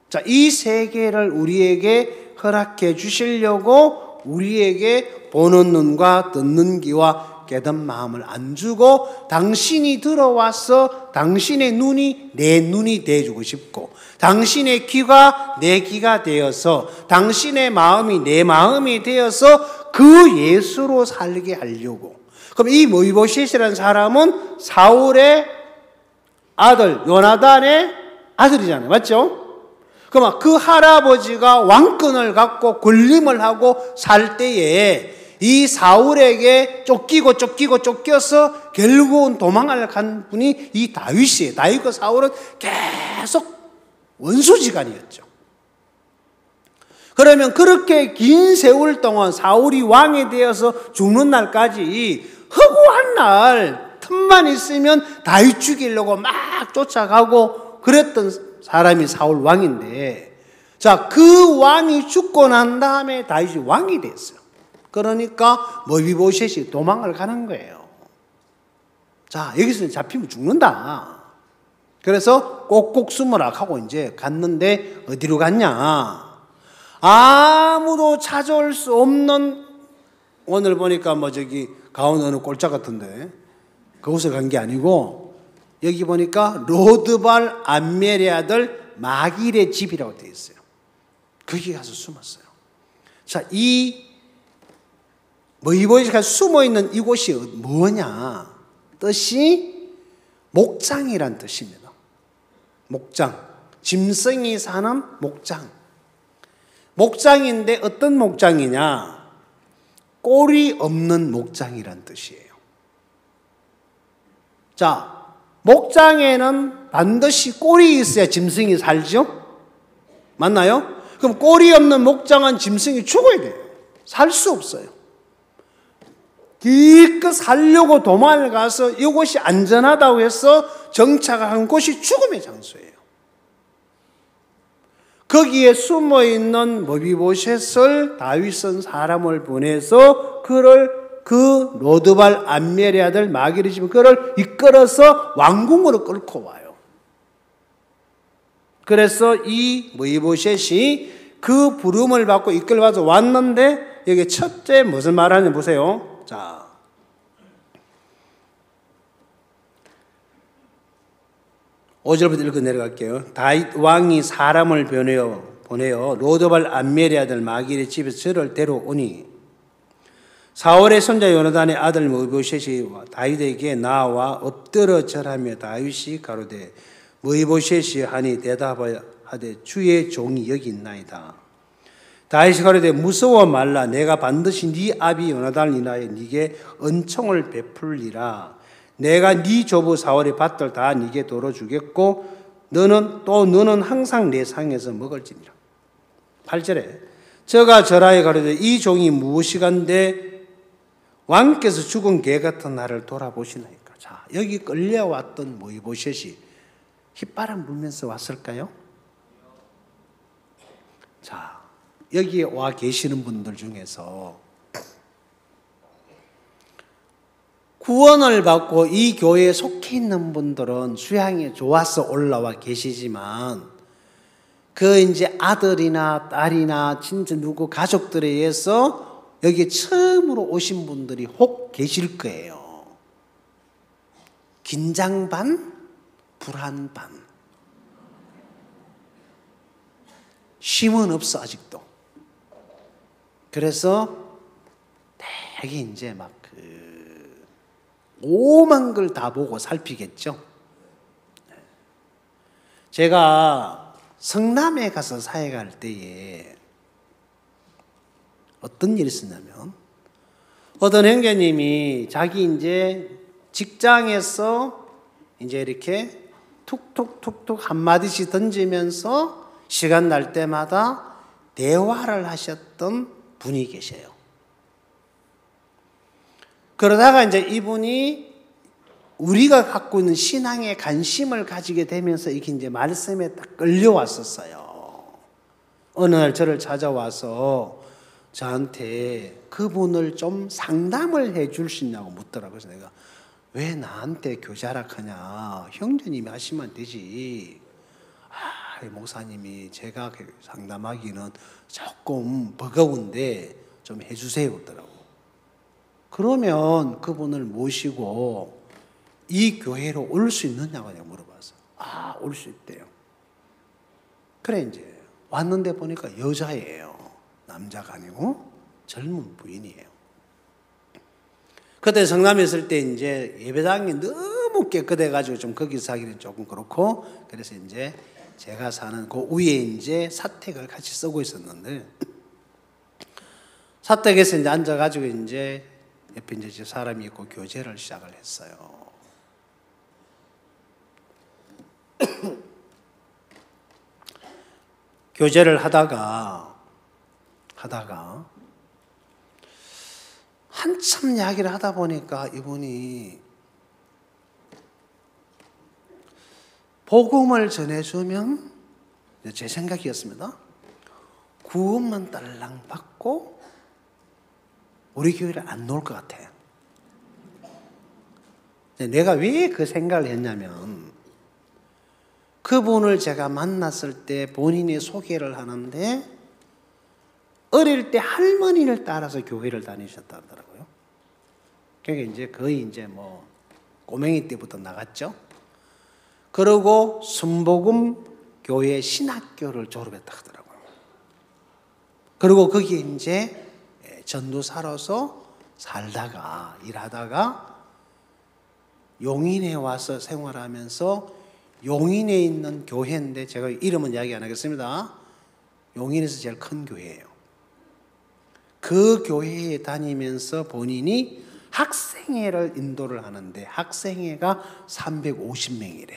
자, 이 세계를 우리에게 허락해 주시려고 우리에게 보는 눈과 듣는 귀와 깨닫는 마음을 안 주고 당신이 들어와서 당신의 눈이 내 눈이 되어주고 싶고 당신의 귀가 내 귀가 되어서 당신의 마음이 내 마음이 되어서 그 예수로 살게 하려고. 그럼 이 모이보셋이라는 사람은 사울의 아들 요나단의 아들이잖아요. 맞죠? 그럼 그 할아버지가 왕권을 갖고 군림을 하고 살 때에 이 사울에게 쫓겨서 결국은 도망을 간 분이 이 다윗이에요. 다윗과 사울은 계속 원수지간이었죠. 그러면 그렇게 긴 세월 동안 사울이 왕이 되어서 죽는 날까지 허구한 날 틈만 있으면 다윗 죽이려고 막 쫓아가고 그랬던 사람이 사울 왕인데, 자, 그 왕이 죽고 난 다음에 다윗이 왕이 됐어요. 그러니까 모비보셋이 도망을 가는 거예요. 자, 여기서 잡히면 죽는다. 그래서 꼭꼭 숨어라 하고 이제 갔는데 어디로 갔냐? 아무도 찾아올 수 없는, 오늘 보니까 뭐 저기 가운 어느 꼴짝 같은데 그곳에 간 게 아니고 여기 보니까 로드발 암멜의 아들 마길의 집이라고 되어 있어요. 거기 가서 숨었어요. 자, 이 모이보셋이 숨어 있는 이곳이 뭐냐? 뜻이 목장이란 뜻입니다. 목장, 짐승이 사는 목장. 목장인데 어떤 목장이냐? 꼴이 없는 목장이란 뜻이에요. 자, 목장에는 반드시 꼴이 있어야 짐승이 살죠? 맞나요? 그럼 꼴이 없는 목장은 짐승이 죽어야 돼요. 살 수 없어요. 기껏 살려고 도망을 가서 이곳이 안전하다고 해서 정착한 곳이 죽음의 장소예요. 거기에 숨어있는 모비보셋을 다윗은 사람을 보내서 그 로드발 암멜의 아들 마길의 집에 그를 이끌어서 왕궁으로 끌고 와요. 그래서 이 모이보셋이 그 부름을 받고 이끌어와서 왔는데 여기 첫째 무슨 말하는지 보세요. 자, (5절부터) 읽고 내려갈게요. 다윗 왕이 사람을 보내어 로드발 암멜의 아들 마길의 집에서 저를 데려오니 사울의 손자 요나단의 아들 모이보셋이 다윗에게 나와 엎드려 절하며 다윗이 가로되 모이보셋이 하니 대답하되 주의 종이 여기 있나이다. 다윗이 가로되 무서워 말라. 내가 반드시 네 아비 요나단을 인하여 네게 은총을 베풀리라. 내가 네 조부 사울의 밭들 다 네게 도로 주겠고 너는 항상 내 상에서 먹을지니라. 8절에 저가 절하여 가로되 이 종이 무엇이간데 왕께서 죽은 개 같은 나를 돌아보시나이까. 자, 여기 끌려왔던 모이보셋이 휘바람 불면서 왔을까요? 자, 여기에 와 계시는 분들 중에서 구원을 받고 이 교회에 속해 있는 분들은 수양이 좋아서 올라와 계시지만 그 이제 아들이나 딸이나 진짜 누구 가족들에 의해서 여기에 처음으로 오신 분들이 혹 계실 거예요. 긴장 반, 불안 반. 쉼은 없어 아직도. 그래서 되게 이제 막 오만 걸 다 보고 살피겠죠. 제가 성남에 가서 사역할 때에 어떤 일이 있었냐면, 어떤 형제님이 자기 이제 직장에서 이제 이렇게 툭툭툭툭 한마디씩 던지면서 시간 날 때마다 대화를 하셨던 분이 계셔요. 그러다가 이제 이분이 우리가 갖고 있는 신앙에 관심을 가지게 되면서 이게 이제 말씀에 딱 끌려왔었어요. 어느 날 저를 찾아와서 저한테 그분을 좀 상담을 해 줄 수 있냐고 묻더라고요. 그래서 내가 왜 나한테 교자락하냐? 형제님이 하시면 되지. 목사님이 제가 상담하기는 조금 버거운데 좀 해주세요. 그러더라고. 그러면 그분을 모시고 이 교회로 올 수 있느냐고 내가 물어봤어. 올 수 있대요. 그래 이제 왔는데 보니까 여자예요. 남자가 아니고 젊은 부인이에요. 그때 성남에 있을 때 이제 예배당이 너무 깨끗해가지고 좀 거기서 하기는 조금 그렇고, 그래서 이제 제가 사는 그 위에 이제 사택을 같이 쓰고 있었는데, 사택에서 이제 앉아가지고 이제 옆에 이제 사람이 있고 교제를 시작을 했어요. 교제를 하다가 한참 이야기를 하다 보니까 이분이 복음을 전해주면, 제 생각이었습니다, 구원만 딸랑 받고 우리 교회를 안 놓을 것 같아요. 내가 왜 그 생각을 했냐면, 그분을 제가 만났을 때 본인이 소개를 하는데 어릴 때 할머니를 따라서 교회를 다니셨다더라고요. 그러니까 이제 거의 이제 뭐 꼬맹이 때부터 나갔죠. 그러고 순복음 교회 신학교를 졸업했다 하더라고요. 그리고 거기에 이제 전도사로서 살다가 일하다가 용인에 와서 생활하면서, 용인에 있는 교회인데 제가 이름은 이야기 안 하겠습니다. 용인에서 제일 큰 교회예요. 그 교회에 다니면서 본인이 학생회를 인도를 하는데 학생회가 350명이래.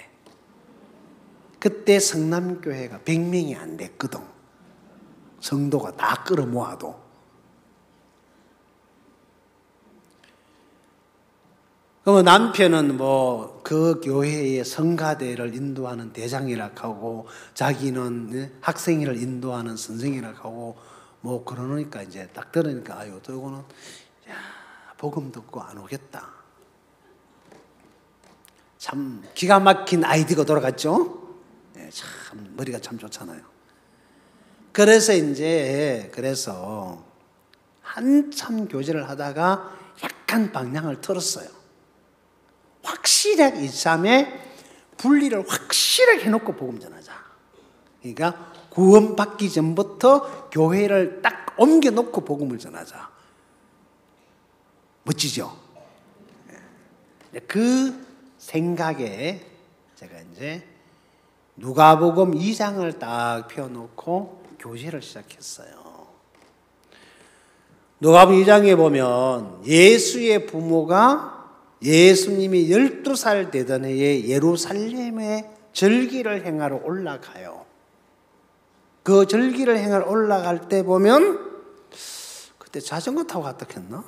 그때 성남교회가 100명이 안 됐거든. 성도가 다 끌어모아도. 그럼 남편은 뭐 그 교회의 성가대를 인도하는 대장이라고 하고, 자기는 학생회를 인도하는 선생이라고 하고, 뭐 그러니까 이제 딱 들으니까 아유, 또 이거는 복음 듣고 안 오겠다. 참 기가 막힌 아이디어가 돌아갔죠. 참 머리가 참 좋잖아요. 그래서 한참 교제를 하다가 약간 방향을 틀었어요. 확실하게 이 삶에 분리를 확실하게 해놓고 복음 전하자. 그러니까 구원받기 전부터 교회를 딱 옮겨놓고 복음을 전하자. 멋지죠? 그 생각에 제가 이제 누가복음 2장을 딱 펴놓고 교제를 시작했어요. 누가복음 2장에 보면 예수의 부모가 예수님이 12살 되던 해에 예루살렘에 절기를 행하러 올라가요. 그 절기를 행하러 올라갈 때 보면 그때 자전거 타고 갔다 했나?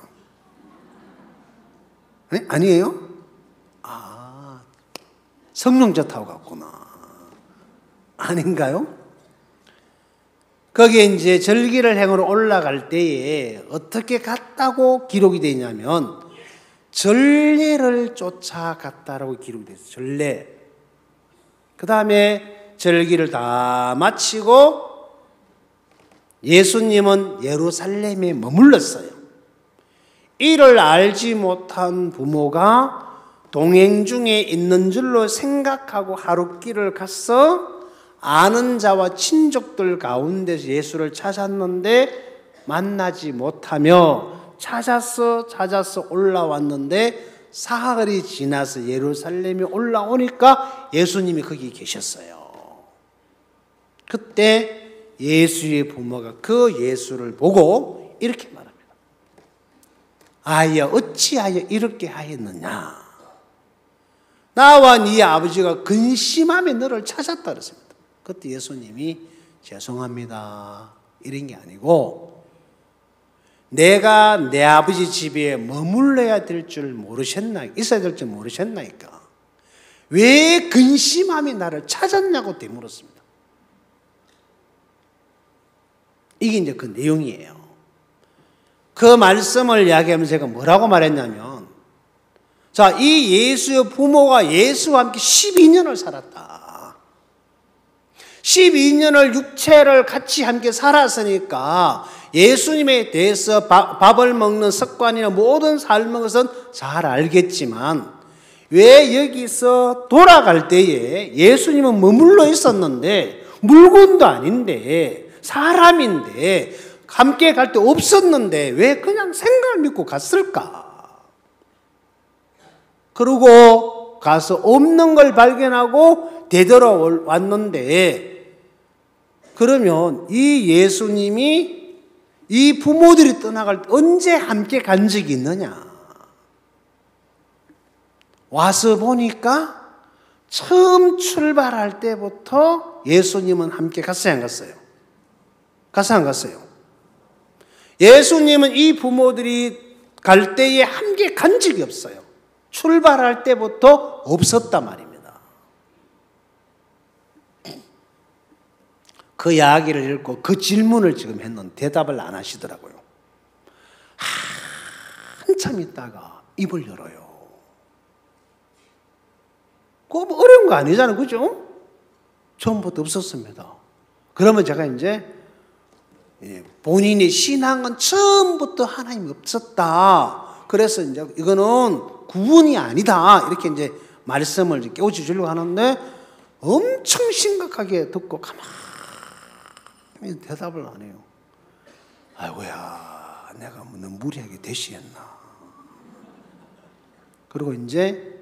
네? 아니에요? 성령차 타고 갔구나. 아닌가요? 거기에 이제 절기를 행하러 올라갈 때에 어떻게 갔다고 기록이 되냐면 전례를 쫓아갔다라고 기록이 됐어요. 전례. 그 다음에 절기를 다 마치고 예수님은 예루살렘에 머물렀어요. 이를 알지 못한 부모가 동행 중에 있는 줄로 생각하고 하룻길을 가서 아는 자와 친족들 가운데서 예수를 찾았는데 만나지 못하며 찾아서 올라왔는데 사흘이 지나서 예루살렘에 올라오니까 예수님이 거기 계셨어요. 그때 예수의 부모가 그 예수를 보고 이렇게 말합니다. 아이야, 어찌하여 이렇게 하였느냐? 나와 네 아버지가 근심하며 너를 찾았다 그랬습니다. 그때 예수님이 죄송합니다 이런 게 아니고, 내가 내 아버지 집에 머물러야 될 줄 모르셨나, 있어야 될 줄 모르셨나이까? 왜 근심하며 나를 찾았냐고 되물었습니다. 이게 이제 그 내용이에요. 그 말씀을 이야기하면서 제가 뭐라고 말했냐면, 자, 이 예수의 부모가 예수와 함께 12년을 살았다. 12년을 육체를 같이 함께 살았으니까 예수님에 대해서 밥을 먹는 습관이나 모든 삶의 것은 잘 알겠지만, 왜 여기서 돌아갈 때에 예수님은 머물러 있었는데, 물건도 아닌데 사람인데 함께 갈 때 없었는데 왜 그냥 생각을 믿고 갔을까? 그러고 가서 없는 걸 발견하고 되돌아왔는데, 그러면 이 예수님이 이 부모들이 떠나갈 때 언제 함께 간 적이 있느냐? 와서 보니까 처음 출발할 때부터 예수님은 함께 갔어요, 안 갔어요? 갔어요, 안 갔어요? 예수님은 이 부모들이 갈 때에 함께 간 적이 없어요. 출발할 때부터 없었단 말입니다. 그 이야기를 읽고 그 질문을 지금 했는데 대답을 안 하시더라고요. 한참 있다가 입을 열어요. 그거 뭐 어려운 거 아니잖아요, 그죠? 처음부터 없었습니다. 그러면 제가 이제 본인의 신앙은 처음부터 하나님이 없었다. 그래서 이제 이거는 구원이 아니다. 이렇게 이제 말씀을 깨우쳐 주려고 하는데 엄청 심각하게 듣고 가만히 대답을 안 해요. 아이고야, 내가 너무 무리하게 대시했나. 그리고 이제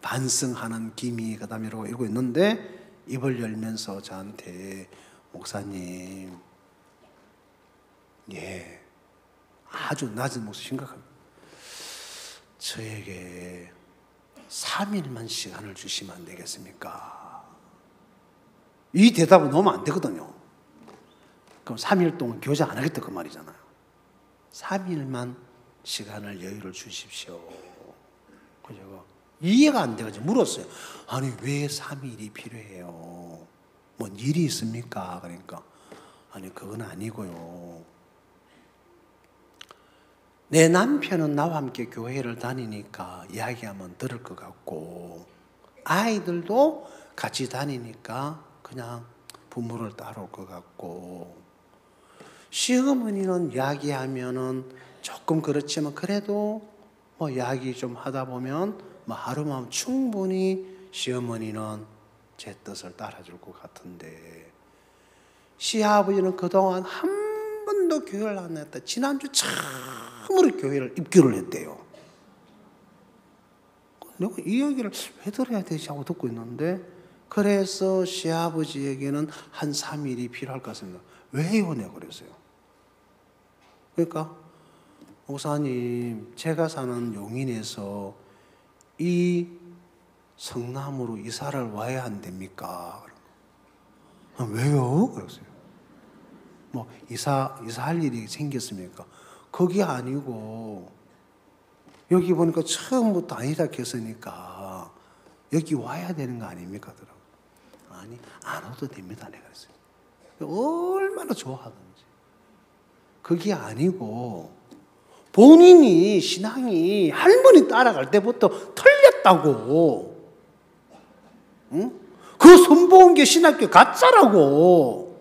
반성하는 기미 그다음이라고 이러고 있는데 입을 열면서 저한테 목사님, 예, 아주 낮은 목소리 심각합니다. 저에게 3일만 시간을 주시면 안 되겠습니까? 이 대답은 너무 안 되거든요. 그럼 3일 동안 교제 안 하겠다 그 말이잖아요. 3일만 시간을 여유를 주십시오. 그래서 제가 이해가 안 돼가지고 물었어요. 아니 왜 3일이 필요해요? 뭐 일이 있습니까? 그러니까 아니 그건 아니고요. 내 남편은 나와 함께 교회를 다니니까 이야기하면 들을 것 같고, 아이들도 같이 다니니까 그냥 부모를 따라올 것 같고, 시어머니는 이야기하면은 조금 그렇지만 그래도 뭐 이야기 좀 하다 보면 뭐 하루만 충분히 시어머니는 제 뜻을 따라줄 것 같은데, 시아버지는 그동안 한 번도 교회를 안 했다. 지난주 처음으로 교회를 입교를 했대요. 내가 이 얘기를 왜 들어야 되지 하고 듣고 있는데, 그래서 시아버지에게는 한 3일이 필요할 것 같습니다. 왜요? 내가 그랬어요. 그러니까 목사님, 제가 사는 용인에서 이 성남으로 이사를 와야 안 됩니까? 왜요? 그랬어요. 뭐 이사할 일이 생겼습니까? 그게 아니고 여기 보니까 처음부터 아니다 했으니까 여기 와야 되는 거 아닙니까? 아니, 안 와도 됩니다. 내가 그랬어요. 얼마나 좋아하든지. 그게 아니고 본인이 신앙이 할머니 따라갈 때부터 틀렸다고. 응? 그 선보은 게 신학교 가짜라고.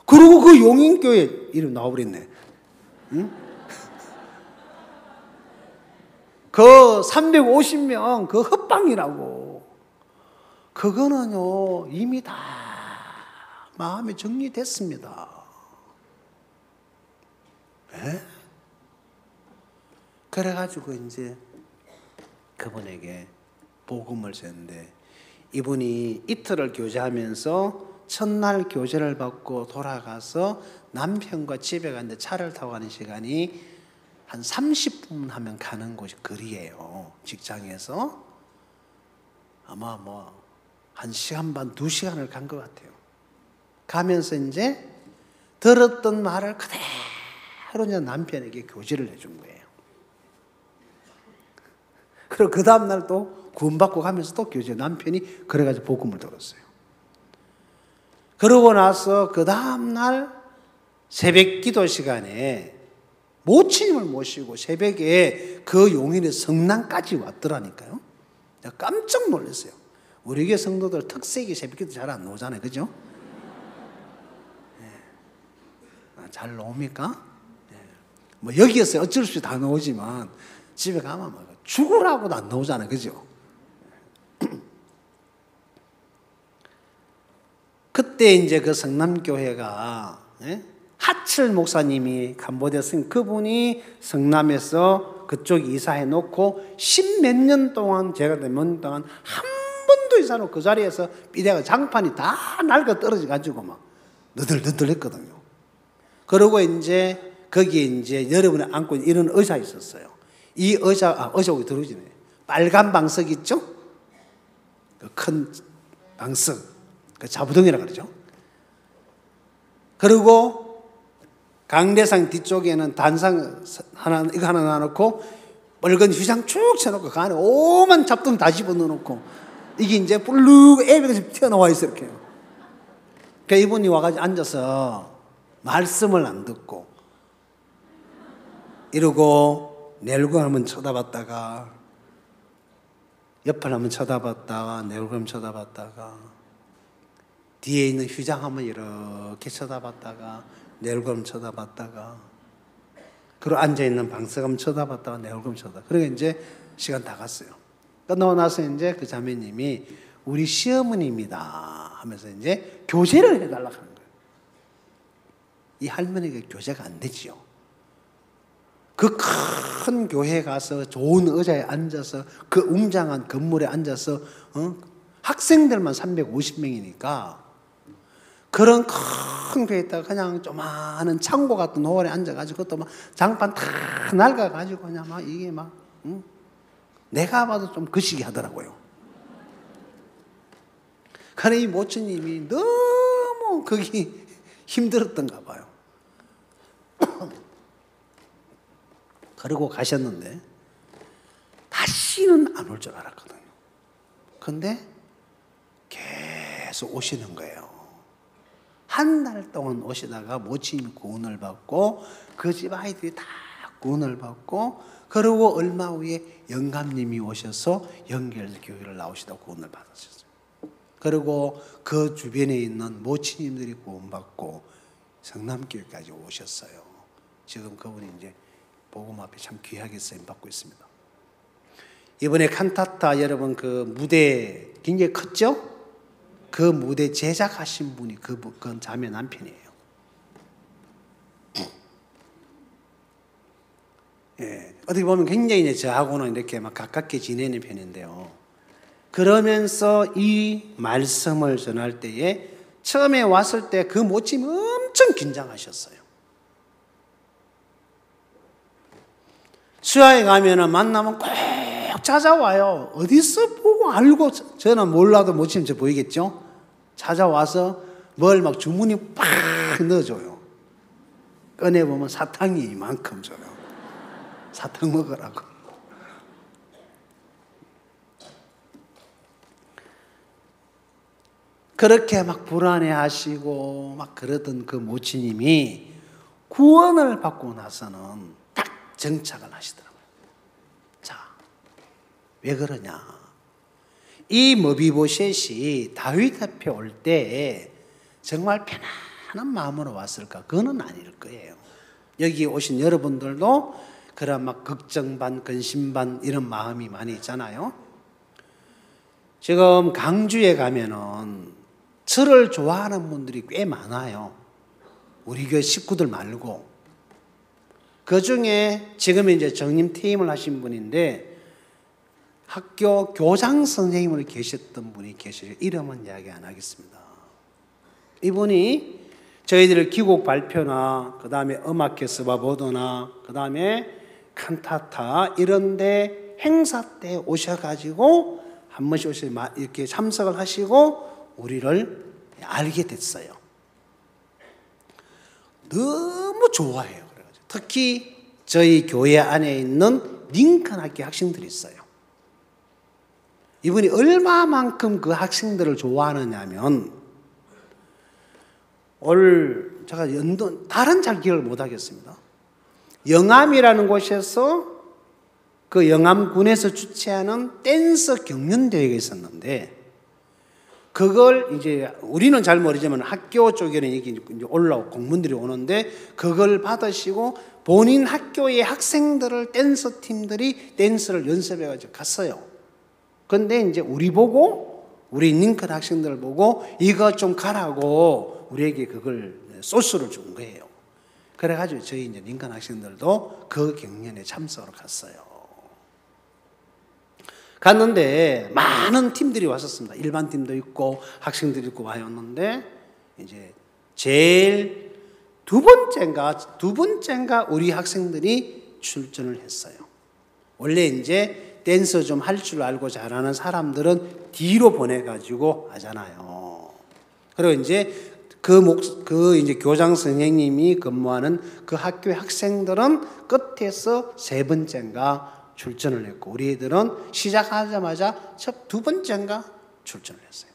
그리고 그 용인교회 이름 나와버렸네. 응? 그 350명 그 헛방이라고. 그거는요 이미 다 마음에 정리됐습니다. 에? 그래가지고 이제 그분에게 복음을 전했는데 이분이 이틀을 교제하면서 첫날 교제를 받고 돌아가서 남편과 집에 갔는데 차를 타고 가는 시간이 한 30분 하면 가는 곳이 거리예요. 직장에서 아마 뭐 1시간 반, 2시간을 간 것 같아요. 가면서 이제 들었던 말을 그대로 이제 남편에게 교제를 해준 거예요. 그리고 그 다음날 또 구원받고 가면서 또 교제, 남편이 그래가지고 복음을 들었어요. 그러고 나서 그 다음날 새벽 기도 시간에 모친님을 모시고 새벽에 그 용인의 성남까지 왔더라니까요. 내가 깜짝 놀랐어요. 우리 교회 성도들 특색이 새벽 기도 잘 안 나오잖아요. 그죠? 네. 잘 나옵니까? 네. 뭐 여기에서 어쩔 수 없이 다 나오지만 집에 가면 막 죽으라고도 안 나오잖아요. 그죠? 그때 이제 그 성남교회가 하철 목사님이 캄보디아 선 그분이 성남에서 그쪽 이사해 놓고 10몇 년 동안 제가 몇 년 동안 한 번도 이사로 그 자리에서 삐대가 장판이 다 낡아 떨어져 가지고 막 너덜너덜했거든요. 그리고 이제 거기에 이제 여러분이 안고 있는 이런 의자 있었어요. 이 의자 의자고 들어오지네. 빨간 방석 있죠? 그 큰 방석, 그 자부덩이라 그러죠. 그리고 강대상 뒤쪽에는 단상 하나 이거 하나 놔놓고 빨간 휘장 쭉 쳐놓고 그 안에 오만 잡동 다 집어넣어놓고 이게 이제 불룩 애비가 튀어나와 있어 이렇게. 그러니까 이분이 와가지고 앉아서 말씀을 안 듣고 이러고 내 얼굴 한번 쳐다봤다가 옆을 한번 쳐다봤다가 내 얼굴 한번 쳐다봤다가 뒤에 있는 휘장 한번 이렇게 쳐다봤다가 내 얼굴 한번 쳐다봤다가 그리고 앉아있는 방석 한번 쳐다봤다가 내 얼굴 한번 쳐다봤다가 그러니까 이제 시간 다 갔어요. 끝나고 나서 이제 그 자매님이 우리 시어머니입니다 하면서 이제 교제를 해달라고 하는 거예요. 이 할머니가 교제가 안 되지요. 그 큰 교회에 가서 좋은 의자에 앉아서 그 웅장한 건물에 앉아서 학생들만 350명이니까 그런 큰 교회에 있다가 그냥 조그마한 창고 같은 호원에 앉아가지고 그것도 막 장판 다 낡아가지고 그냥 막 이게 막 내가 봐도 좀 거시기 하더라고요. 그래 이 모처님이 너무 거기 힘들었던가 봐요. 그러고 가셨는데 다시는 안 올 줄 알았거든요. 근데 계속 오시는 거예요. 한 달 동안 오시다가 모친님이 구원을 받고 그 집 아이들이 다 구원을 받고 그러고 얼마 후에 영감님이 오셔서 연결 교회를 나오시다 구원을 받으셨어요. 그리고 그 주변에 있는 모친님들이 구원받고 성남교회까지 오셨어요. 지금 그분이 이제 복음 앞에 참 귀하게 쓰임 받고 있습니다. 이번에 칸타타 여러분 그 무대 굉장히 컸죠? 그 무대 제작하신 분이 그 자매 남편이에요. 예, 어떻게 보면 굉장히 이제 저하고는 이렇게 막 가깝게 지내는 편인데요. 그러면서 이 말씀을 전할 때에 처음에 왔을 때 그 모침이 엄청 긴장하셨어요. 수야에 가면은 만나면 꼭 찾아와요. 어디서 보고 알고 저는 몰라도 모침 저 보이겠죠? 찾아와서 뭘 막 주문이 팍 넣어줘요. 꺼내보면 사탕이 이만큼 줘요. 사탕 먹으라고. 그렇게 막 불안해하시고 막 그러던 그 모치님이 구원을 받고 나서는 딱 정착을 하시더라고요. 자, 왜 그러냐? 이 머비보셋이 다윗 앞에 올 때 정말 편안한 마음으로 왔을까? 그거는 아닐 거예요. 여기 오신 여러분들도 그런 막 걱정 반 근심 반 이런 마음이 많이 있잖아요. 지금 강주에 가면은 절을 좋아하는 분들이 꽤 많아요. 우리 교회 식구들 말고. 그 중에 지금 이제 정림 퇴임을 하신 분인데 학교 교장 선생님으로 계셨던 분이 계셔요. 이름은 이야기 안 하겠습니다. 이분이 저희들 기곡 발표나 그 다음에 음악 개수바 보도나 그 다음에 칸타타 이런데 행사 때 오셔가지고 한 번씩 오셔서 이렇게 참석을 하시고 우리를 알게 됐어요. 너무 좋아해요. 그래가지고 특히 저희 교회 안에 있는 링컨 학교 학생들이 있어요. 이분이 얼마만큼 그 학생들을 좋아하느냐면 제가 다른 잘 기억을 못 하겠습니다. 영암이라는 곳에서 그 영암군에서 주최하는 댄서 경연대회가 있었는데 그걸 이제 우리는 잘 모르지만 학교 쪽에는 이게 올라오고 공무원들이 오는데 그걸 받으시고 본인 학교의 학생들을 댄서 팀들이 댄스를 연습해가지고 갔어요. 근데 이제 우리 링컨 학생들을 보고 이거 좀 가라고 우리에게 그걸 소스를 준 거예요. 그래가지고 저희 이제 링컨 학생들도 그 경연에 참석을 갔어요. 갔는데 많은 팀들이 왔었습니다. 일반 팀도 있고 학생들이 있고 와였는데 이제 제일 두 번째인가 우리 학생들이 출전을 했어요. 원래 이제 댄서 좀 할 줄 알고 잘하는 사람들은 뒤로 보내가지고 하잖아요. 그리고 이제 그 이제 교장 선생님이 근무하는 그 학교의 학생들은 끝에서 세 번째인가 출전을 했고 우리 애들은 시작하자마자 첫 두 번째인가 출전을 했어요.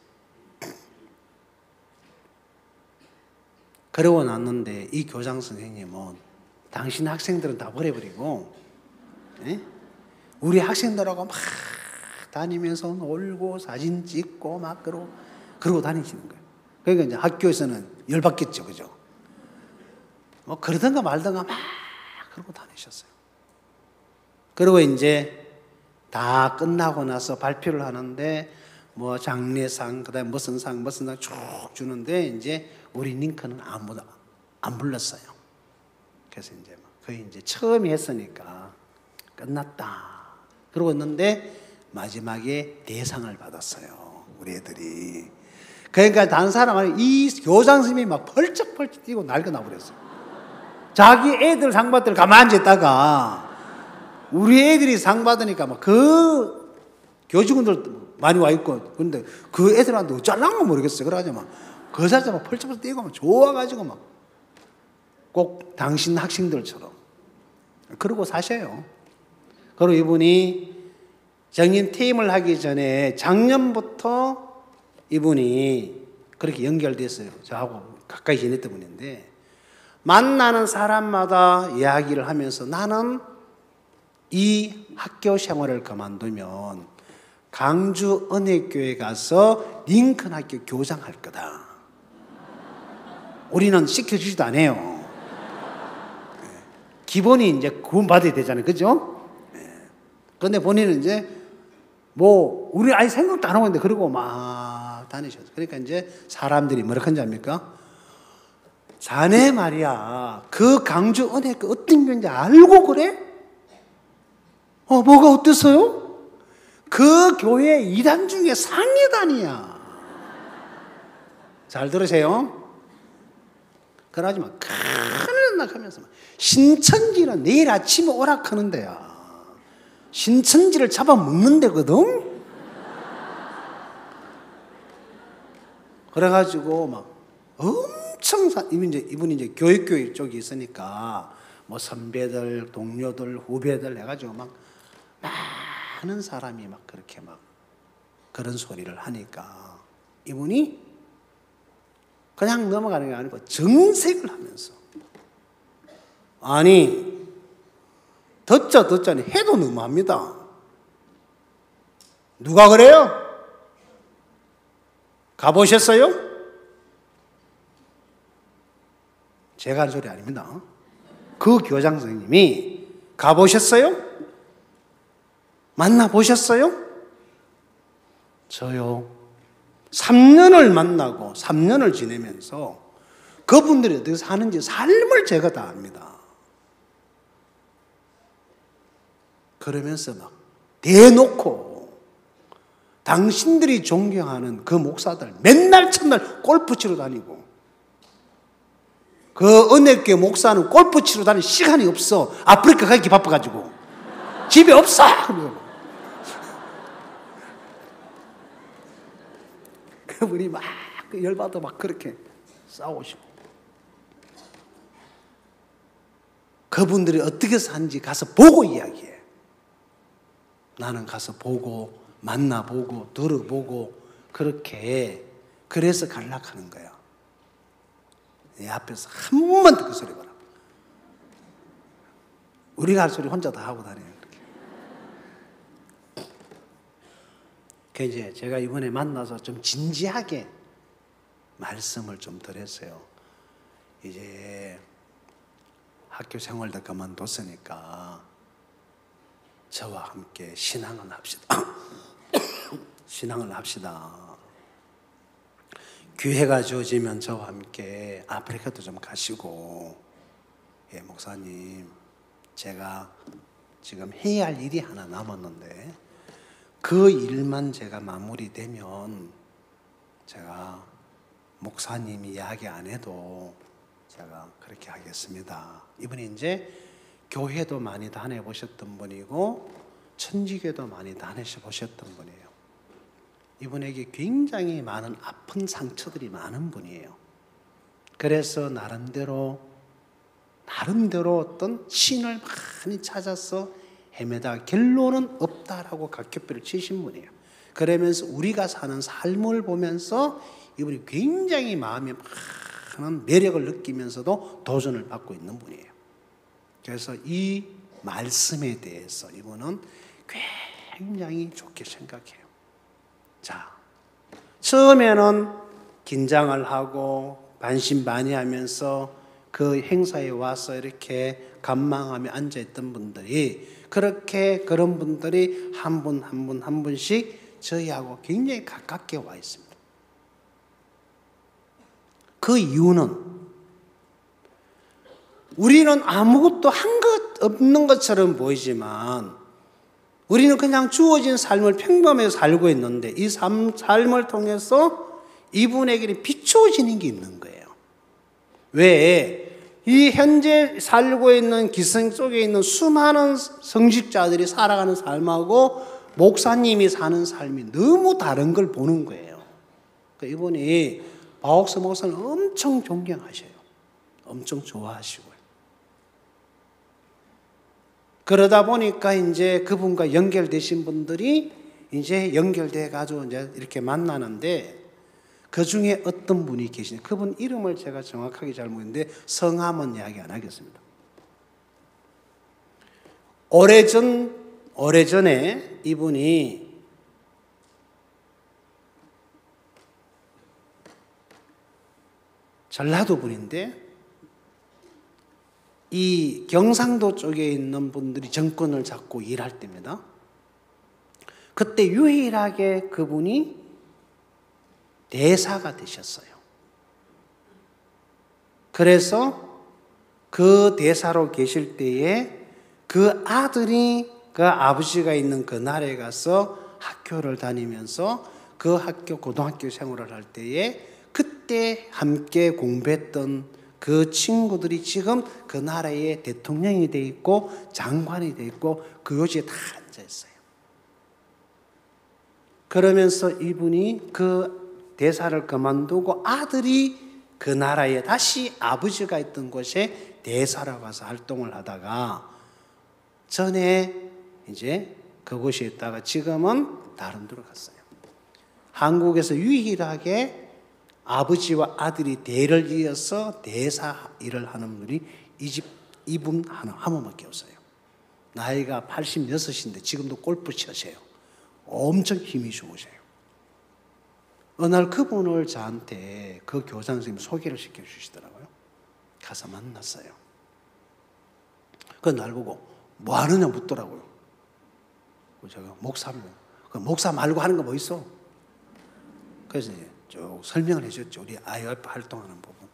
그러고 났는데 이 교장 선생님은 당신 학생들은 다 버려버리고 우리 학생들하고 막 다니면서 놀고 사진 찍고 막 그러고 다니시는 거예요. 그러니까 이제 학교에서는 열받겠죠, 그죠? 뭐 그러던가 말던가 막 그러고 다니셨어요. 그리고 이제 다 끝나고 나서 발표를 하는데 뭐 장례상, 그다음에 무슨 상 쭉 주는데 이제 우리 링컨은 아무도 안 불렀어요. 그래서 이제 거의 이제 처음 했으니까 끝났다. 그러고 있는데 마지막에 대상을 받았어요. 우리 애들이. 그러니까 다른 사람은 이 교장 선생님이 막 펄쩍펄쩍 뛰고 날개 나버렸어요. 자기 애들 상 받들 가만히 앉았다가 우리 애들이 상 받으니까 막 그 교직원들 많이 와 있고 그런데 그 애들한테 어쩌려는 거 모르겠어요. 그래가지고 막 그 자체 막 펄쩍펄쩍 뛰고 막 좋아가지고 막 꼭 당신 학생들처럼 그러고 사셔요. 그리고 이분이 정인 퇴임을 하기 전에 작년부터 이분이 그렇게 연결됐어요. 저하고 가까이 지냈던 분인데 만나는 사람마다 이야기를 하면서 나는 이 학교 생활을 그만두면 강주 은혜교회 가서 링컨 학교 교장 할 거다. 우리는 시켜주지도 않아요. 기본이 이제 구원받아야 되잖아요. 그죠? 그런데 본인은 이제 뭐 우리 아예 생각도 안 하고 있는데 그러고 막 다니셨어요. 그러니까 이제 사람들이 뭐라 하는지 압니까? 자네 말이야 그 강주 은혜교회 어떤 건지 알고 그래? 뭐가 어땠어요? 그 교회 2단 중에 상위단이야. 잘 들으세요. 그러지 마. 큰일 나 하면서 신천지는 내일 아침에 오락하는 데야. 신천지를 잡아먹는 데거든. 그래가지고 막 엄청 이분이 이제 교육교육 쪽이 있으니까 뭐 선배들, 동료들, 후배들 해가지고 막 많은 사람이 막 그렇게 막 그런 소리를 하니까 이분이 그냥 넘어가는 게 아니고 정색을 하면서 아니 듣자니 해도 너무합니다. 누가 그래요? 가보셨어요? 제가 한 소리 아닙니다. 그 교장 선생님이 가보셨어요? 만나보셨어요? 저요. 3년을 만나고 3년을 지내면서 그분들이 어떻게 사는지 삶을 제가 다 압니다. 그러면서 막 대놓고 당신들이 존경하는 그 목사들 맨날 첫날 골프 치러 다니고 그 은혜교회 목사는 골프 치러 다닐 시간이 없어. 아프리카 가기 바빠가지고 집에 없어. 그분이 막 열받아 막 그렇게 싸우시고 그분들이 어떻게 사는지 가서 보고 이야기해. 나는 가서 보고 만나보고 들어보고 그렇게 그래서 갈락하는 거야. 내 앞에서 한 번만 더 그 소리 봐라. 우리가 할 소리 혼자 다 하고 다녀요. 그 이제 제가 이번에 만나서 좀 진지하게 말씀을 좀 드렸어요. 이제 학교 생활도 그만뒀으니까 저와 함께 신앙을 합시다. 신앙을 합시다. 기회가 주어지면 저와 함께 아프리카도 좀 가시고, 예, 목사님, 제가 지금 해야 할 일이 하나 남았는데 그 일만 제가 마무리되면 제가 목사님 이야기 안 해도 제가 그렇게 하겠습니다. 이분이 이제 교회도 많이 다녀보셨던 분이고 천지교도 많이 다녀보셨던 분이에요. 이분에게 굉장히 많은 아픈 상처들이 많은 분이에요. 그래서 나름대로 어떤 신을 많이 찾아서 헤매다 결론은 없다라고 각격비를 치신 분이에요. 그러면서 우리가 사는 삶을 보면서 이분이 굉장히 마음에 많은 매력을 느끼면서도 도전을 받고 있는 분이에요. 그래서 이 말씀에 대해서 이분은 굉장히 좋게 생각해요. 자, 처음에는 긴장을 하고 반신반의하면서 그 행사에 와서 이렇게 간망하며 앉아있던 분들이 그런 분들이 한 분씩 저희하고 굉장히 가깝게 와 있습니다. 그 이유는 우리는 아무것도 한 것 없는 것처럼 보이지만 우리는 그냥 주어진 삶을 평범하게 살고 있는데 이 삶을 통해서 이분에게는 비추어지는 게 있는 거예요. 왜? 이 현재 살고 있는 기성 속에 있는 수많은 성직자들이 살아가는 삶하고 목사님이 사는 삶이 너무 다른 걸 보는 거예요. 그러니까 이분이 바옥스 목사를 엄청 존경하셔요. 엄청 좋아하시고요. 그러다 보니까 이제 그분과 연결되신 분들이 이제 연결돼 가지고 이제 이렇게 만나는데 그 중에 어떤 분이 계시냐. 그분 이름을 제가 정확하게 잘 모르는데 성함은 이야기 안 하겠습니다. 오래전에 이분이 전라도 분인데 이 경상도 쪽에 있는 분들이 정권을 잡고 일할 때입니다. 그때 유일하게 그분이 대사가 되셨어요. 그래서 그 대사로 계실 때에 그 아들이 그 아버지가 있는 그 나라에 가서 학교를 다니면서 그 학교 고등학교 생활을 할 때에 그때 함께 공부했던 그 친구들이 지금 그 나라의 대통령이 돼 있고 장관이 돼 있고 그 요지에 다 앉아 있어요. 그러면서 이분이 그 대사를 그만두고 아들이 그 나라에 다시 아버지가 있던 곳에 대사로 가서 활동을 하다가 전에 이제 그곳에 있다가 지금은 다른 데로 갔어요. 한국에서 유일하게 아버지와 아들이 대를 이어서 대사 일을 하는 분이 이분 한 분밖에 없어요. 나이가 86인데 지금도 골프 치세요. 엄청 힘이 좋으세요. 어느 날 그분을 저한테 그 교장 선생님이 소개를 시켜주시더라고요. 가서 만났어요. 그 날 보고 뭐 하느냐 묻더라고요. 제가 목사입니다. 그 목사 말고 하는 거 뭐 있어? 그래서 이제 쭉 설명을 해줬죠. 우리 IOF 활동하는 부분.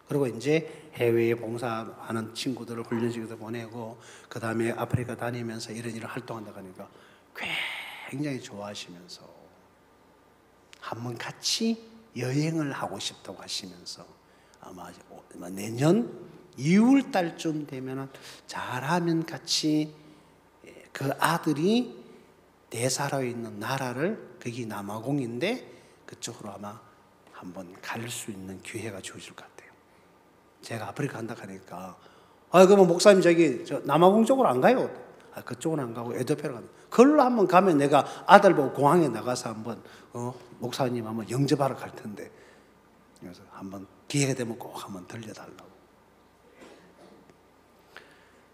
그리고 이제 해외에 봉사하는 친구들을 훈련시켜서 보내고, 그 다음에 아프리카 다니면서 이런 활동한다고 하니까 굉장히 좋아하시면서 한번 같이 여행을 하고 싶다고 하시면서 아마 내년 2월 달쯤 되면 잘하면 같이 그 아들이 대사로 있는 나라를, 거기 남아공인데 그쪽으로 아마 한번 갈 수 있는 기회가 주어질 것 같아요. 제가 아프리카 간다 하니까 그러면 목사님 저기 남아공 쪽으로 안 가요? 그쪽은 안 가고 에티오피아로 간다. 그걸로 한번 가면 내가 아들 보고 공항에 나가서 한번 목사님 한번 영접하러 갈 텐데, 그래서 한번 기회가 되면 꼭 한번 들려달라고.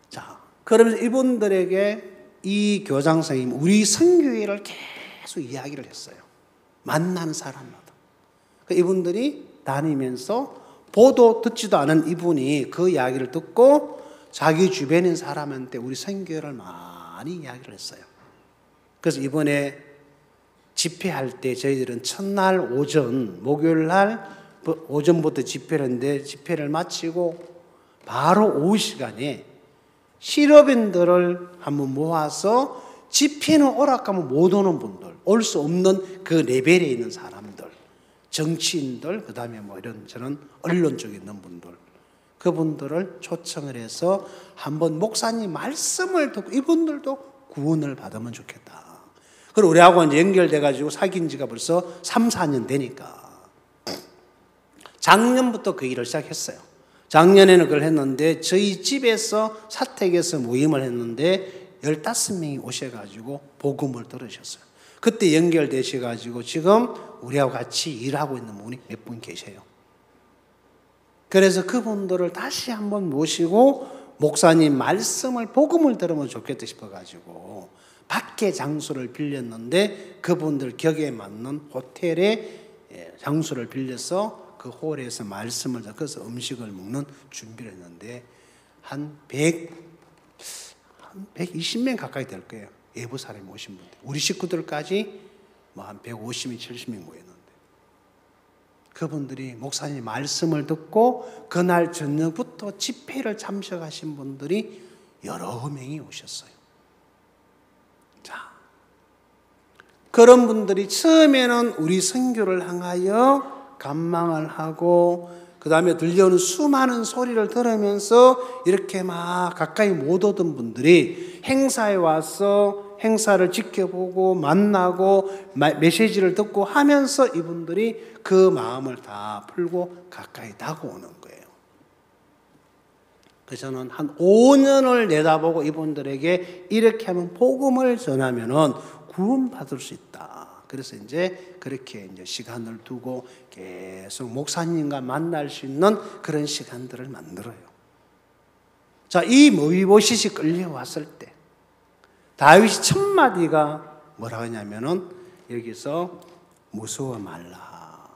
자, 그러면서 이분들에게 이 교장 선생님 우리 선교회를 계속 이야기를 했어요. 만나는 사람마다. 이분들이 다니면서 보도 듣지도 않은 이분이 그 이야기를 듣고 자기 주변인 사람한테 우리 선교회를 많이 이야기를 했어요. 그래서 이번에 집회할 때 저희들은 첫날 오전, 목요일 날 오전부터 집회를 했는데, 집회를 마치고 바로 오후 시간에 실업인들을 한번 모아서 집회는 오락가면 못 오는 분들, 올 수 없는 그 레벨에 있는 사람들, 정치인들, 그 다음에 뭐 이런 저런 언론 쪽에 있는 분들, 그분들을 초청을 해서 한번 목사님 말씀을 듣고 이분들도 구원을 받으면 좋겠다. 그리고 우리하고 이제 연결돼가지고 사귄 지가 벌써 3, 4년 되니까 작년부터 그 일을 시작했어요. 작년에는 그걸 했는데 저희 집에서 사택에서 모임을 했는데 15명이 오셔가지고 복음을 들으셨어요. 그때 연결되셔가지고 지금 우리하고 같이 일하고 있는 분이 몇 분 계세요. 그래서 그분들을 다시 한번 모시고 목사님 말씀을 복음을 들으면 좋겠다 싶어가지고 밖에 장소를 빌렸는데 그분들 격에 맞는 호텔에 장소를 빌려서 그 홀에서 말씀을 듣고서 음식을 먹는 준비를 했는데 한 120명 가까이 될 거예요. 외부 사람이 오신 분들. 우리 식구들까지 뭐 한 150명, 70명 모였는데 그분들이 목사님 말씀을 듣고 그날 저녁부터 집회를 참석하신 분들이 여러 명이 오셨어요. 자, 그런 분들이 처음에는 우리 선교를 향하여 간망을 하고 그 다음에 들려오는 수많은 소리를 들으면서 이렇게 막 가까이 못 오던 분들이 행사에 와서 행사를 지켜보고 만나고 메시지를 듣고 하면서 이분들이 그 마음을 다 풀고 가까이 다가오는 거예요. 그래서 저는 한 5년을 내다보고 이분들에게 이렇게 하면 복음을 전하면은 구원받을 수 있다. 그래서 이제 그렇게 이제 시간을 두고 계속 목사님과 만날 수 있는 그런 시간들을 만들어요. 자, 이 모이보시시 끌려왔을 때 다윗이 첫 마디가 뭐라고 하냐면은 여기서 무서워 말라.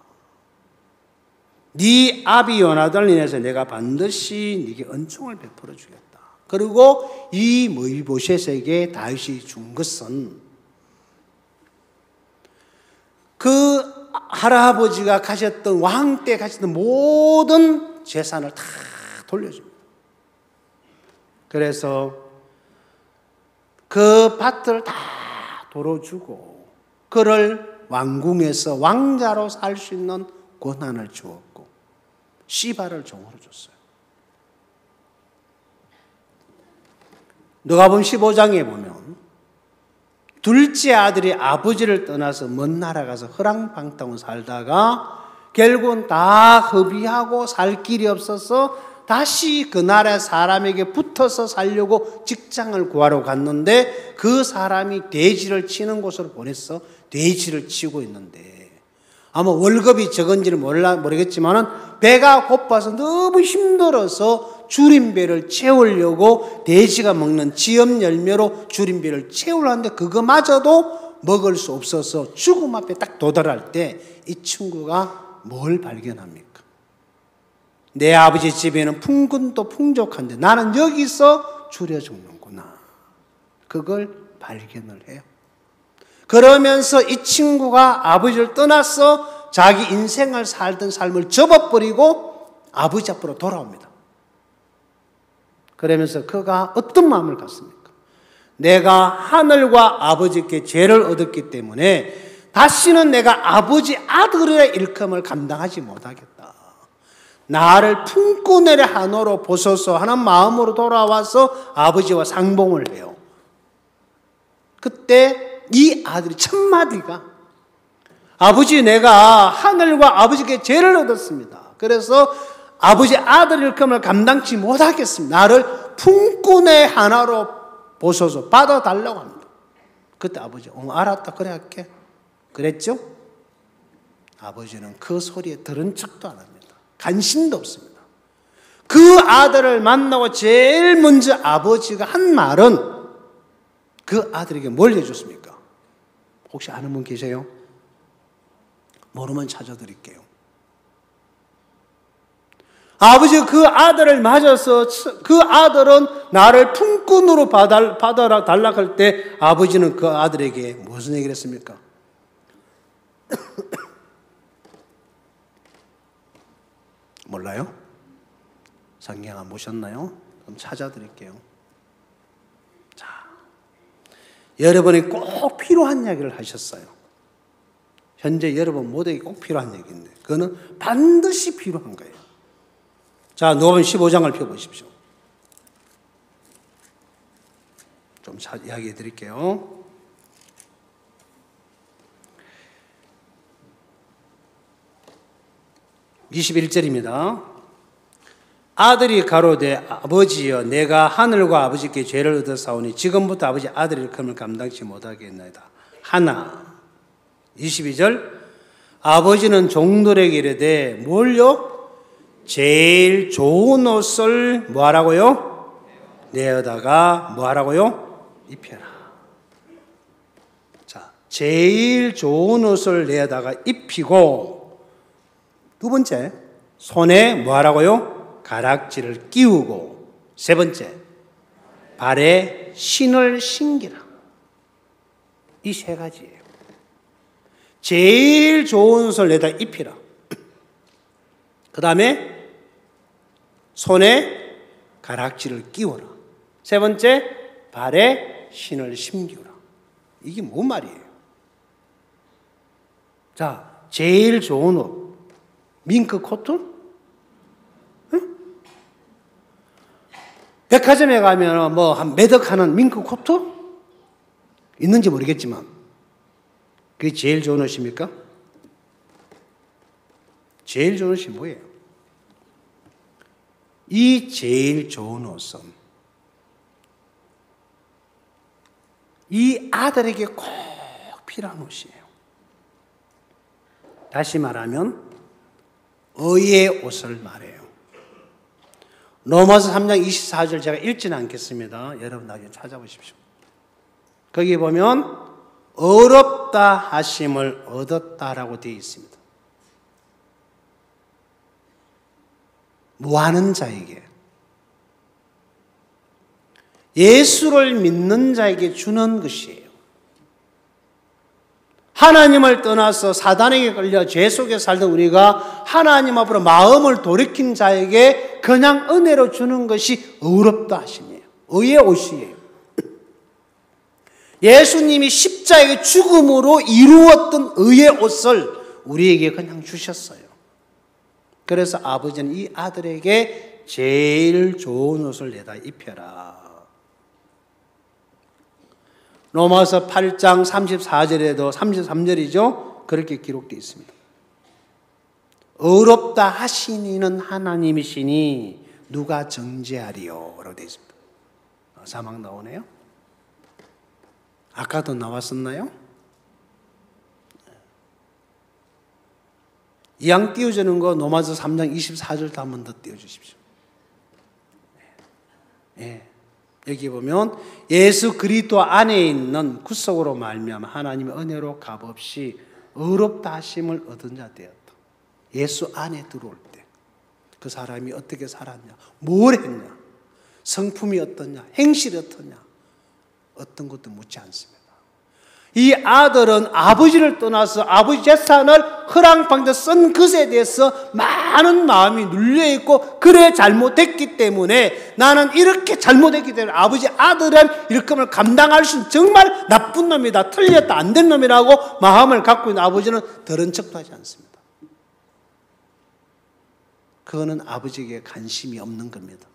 네 아비 요나단을 인해서 내가 반드시 네게 은총을 베풀어 주겠다. 그리고 이 모이보셋에게 다윗이 준 것은 그 할아버지가 가셨던 왕 때 가셨던 모든 재산을 다 돌려줍니다. 그래서 그 밭을 다 돌어주고 그를 왕궁에서 왕자로 살 수 있는 권한을 주었고 시바를 종으로 줬어요. 누가복음 15장에 보면 둘째 아들이 아버지를 떠나서 먼 나라 가서 허랑방탕으로 살다가 결국은 다 허비하고 살 길이 없어서 다시 그 나라 사람에게 붙어서 살려고 직장을 구하러 갔는데 그 사람이 돼지를 치는 곳으로 보냈어. 돼지를 치고 있는데 아마 월급이 적은지는 모르겠지만 배가 고파서 너무 힘들어서 줄임배를 채우려고 돼지가 먹는 지엄 열매로 줄임배를 채우려는데 그거마저도 먹을 수 없어서 죽음 앞에 딱 도달할 때 이 친구가 뭘 발견합니까? 내 아버지 집에는 풍근도 풍족한데 나는 여기서 줄여 죽는구나. 그걸 발견을 해요. 그러면서 이 친구가 아버지를 떠나서 자기 인생을 살던 삶을 접어버리고 아버지 앞으로 돌아옵니다. 그러면서 그가 어떤 마음을 갖습니까? 내가 하늘과 아버지께 죄를 얻었기 때문에 다시는 내가 아버지 아들의 일감을 감당하지 못하겠다. 나를 품꾼의 한으로 보소서 하는 마음으로 돌아와서 아버지와 상봉을 해요. 그때 이 아들이 첫 마디가 아버지, 내가 하늘과 아버지께 죄를 얻었습니다. 그래서 아버지 아들 일감을 감당치 못하겠습니다. 나를 품꾼의 하나로 보소서, 받아달라고 합니다. 그때 아버지, 알았다, 그래 할게. 그랬죠? 아버지는 그 소리에 들은 척도 안 합니다. 관심도 없습니다. 그 아들을 만나고 제일 먼저 아버지가 한 말은 그 아들에게 뭘 해줬습니까? 혹시 아는 분 계세요? 모르면 찾아드릴게요. 아버지가 그 아들을 맞아서 그 아들은 나를 품꾼으로 받아달라고 할 때 아버지는 그 아들에게 무슨 얘기를 했습니까? 몰라요? 성경 안 보셨나요? 그럼 찾아드릴게요. 자, 여러분이 꼭 필요한 이야기를 하셨어요. 현재 여러분 모두에게 꼭 필요한 얘기인데 그거는 반드시 필요한 거예요. 자, 누가복음 15장을 펴보십시오. 좀 이야기해 드릴게요. (21절입니다) 아들이 가로되 아버지여 내가 하늘과 아버지께 죄를 얻었사오니 지금부터 아버지 아들의 일감을 감당치 못하겠나이다 하나 22절 아버지는 종들에게 이르되 뭘요? 제일 좋은 옷을 뭐하라고요? 내어다가 뭐하라고요? 입혀라. 자, 제일 좋은 옷을 내어다가 입히고 두 번째, 손에 뭐하라고요? 가락지를 끼우고 세 번째, 발에 신을 신기라. 이 세 가지예요. 제일 좋은 옷을 내다 입히라. 그 다음에 손에 가락지를 끼워라. 세 번째, 발에 신을 심기라. 이게 뭔 말이에요? 자, 제일 좋은 옷. 밍크 코튼? 응? 백화점에 가면 뭐 한 매덕하는 밍크 코트? 있는지 모르겠지만 그게 제일 좋은 옷입니까? 제일 좋은 옷이 뭐예요? 이 제일 좋은 옷은 이 아들에게 꼭 필요한 옷이에요. 다시 말하면 의의 옷을 말해요. 로마서 3장 24절 제가 읽지는 않겠습니다. 여러분 나중에 찾아보십시오. 거기 보면 어렵다 하심을 얻었다라고 되어 있습니다. 뭐하는 자에게? 예수를 믿는 자에게 주는 것이에요. 하나님을 떠나서 사단에게 걸려 죄 속에 살던 우리가 하나님 앞으로 마음을 돌이킨 자에게 그냥 은혜로 주는 것이 의롭다 하심이에요. 의의 옷이에요. 예수님이 십자가의 죽음으로 이루었던 의의 옷을 우리에게 그냥 주셨어요. 그래서 아버지는 이 아들에게 제일 좋은 옷을 내다 입혀라. 로마서 8장 34절에도 33절이죠. 그렇게 기록되어 있습니다. 의롭다 하시니는 하나님이시니 누가 정죄하리요? 라고 되어 있습니다. 사막 나오네요. 아까도 나왔었나요? 이왕 띄워주는 거 로마서 3장 24절도 한 번 더 띄워주십시오. 네. 여기 보면 예수 그리스도 안에 있는 구속으로 말미암아 하나님의 은혜로 값없이 의롭다 하심을 얻은 자 되었다. 예수 안에 들어올 때 그 사람이 어떻게 살았냐, 뭘 했냐, 성품이 어떠냐, 행실이 어떠냐, 어떤 것도 묻지 않습니다. 이 아들은 아버지를 떠나서 아버지 재산을 허랑방대 쓴 것에 대해서 많은 마음이 눌려있고 그래 잘못했기 때문에 나는 이렇게 잘못했기 때문에 아버지 아들은 이렇게 감당할 수 있는 정말 나쁜 놈이다, 틀렸다, 안 된 놈이라고 마음을 갖고 있는 아버지는 들은 척도 하지 않습니다. 그거는 아버지에게 관심이 없는 겁니다.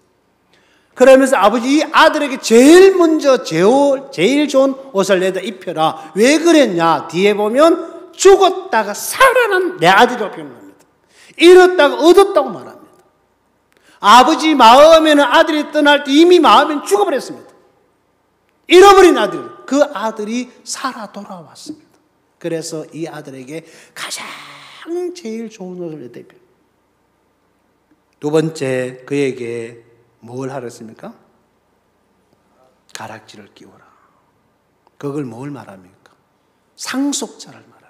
그러면서 아버지 이 아들에게 제일 먼저 제일 좋은 옷을 내다 입혀라. 왜 그랬냐? 뒤에 보면 죽었다가 살아난 내 아들이라고 표현합니다. 잃었다가 얻었다고 말합니다. 아버지 마음에는 아들이 떠날 때 이미 마음에는 죽어버렸습니다. 잃어버린 아들, 그 아들이 살아 돌아왔습니다. 그래서 이 아들에게 가장 제일 좋은 옷을 내다 입혀라. 두 번째, 그에게 뭘 하랬습니까? 가락지를 끼워라. 그걸 뭘 말합니까? 상속자를 말합니다.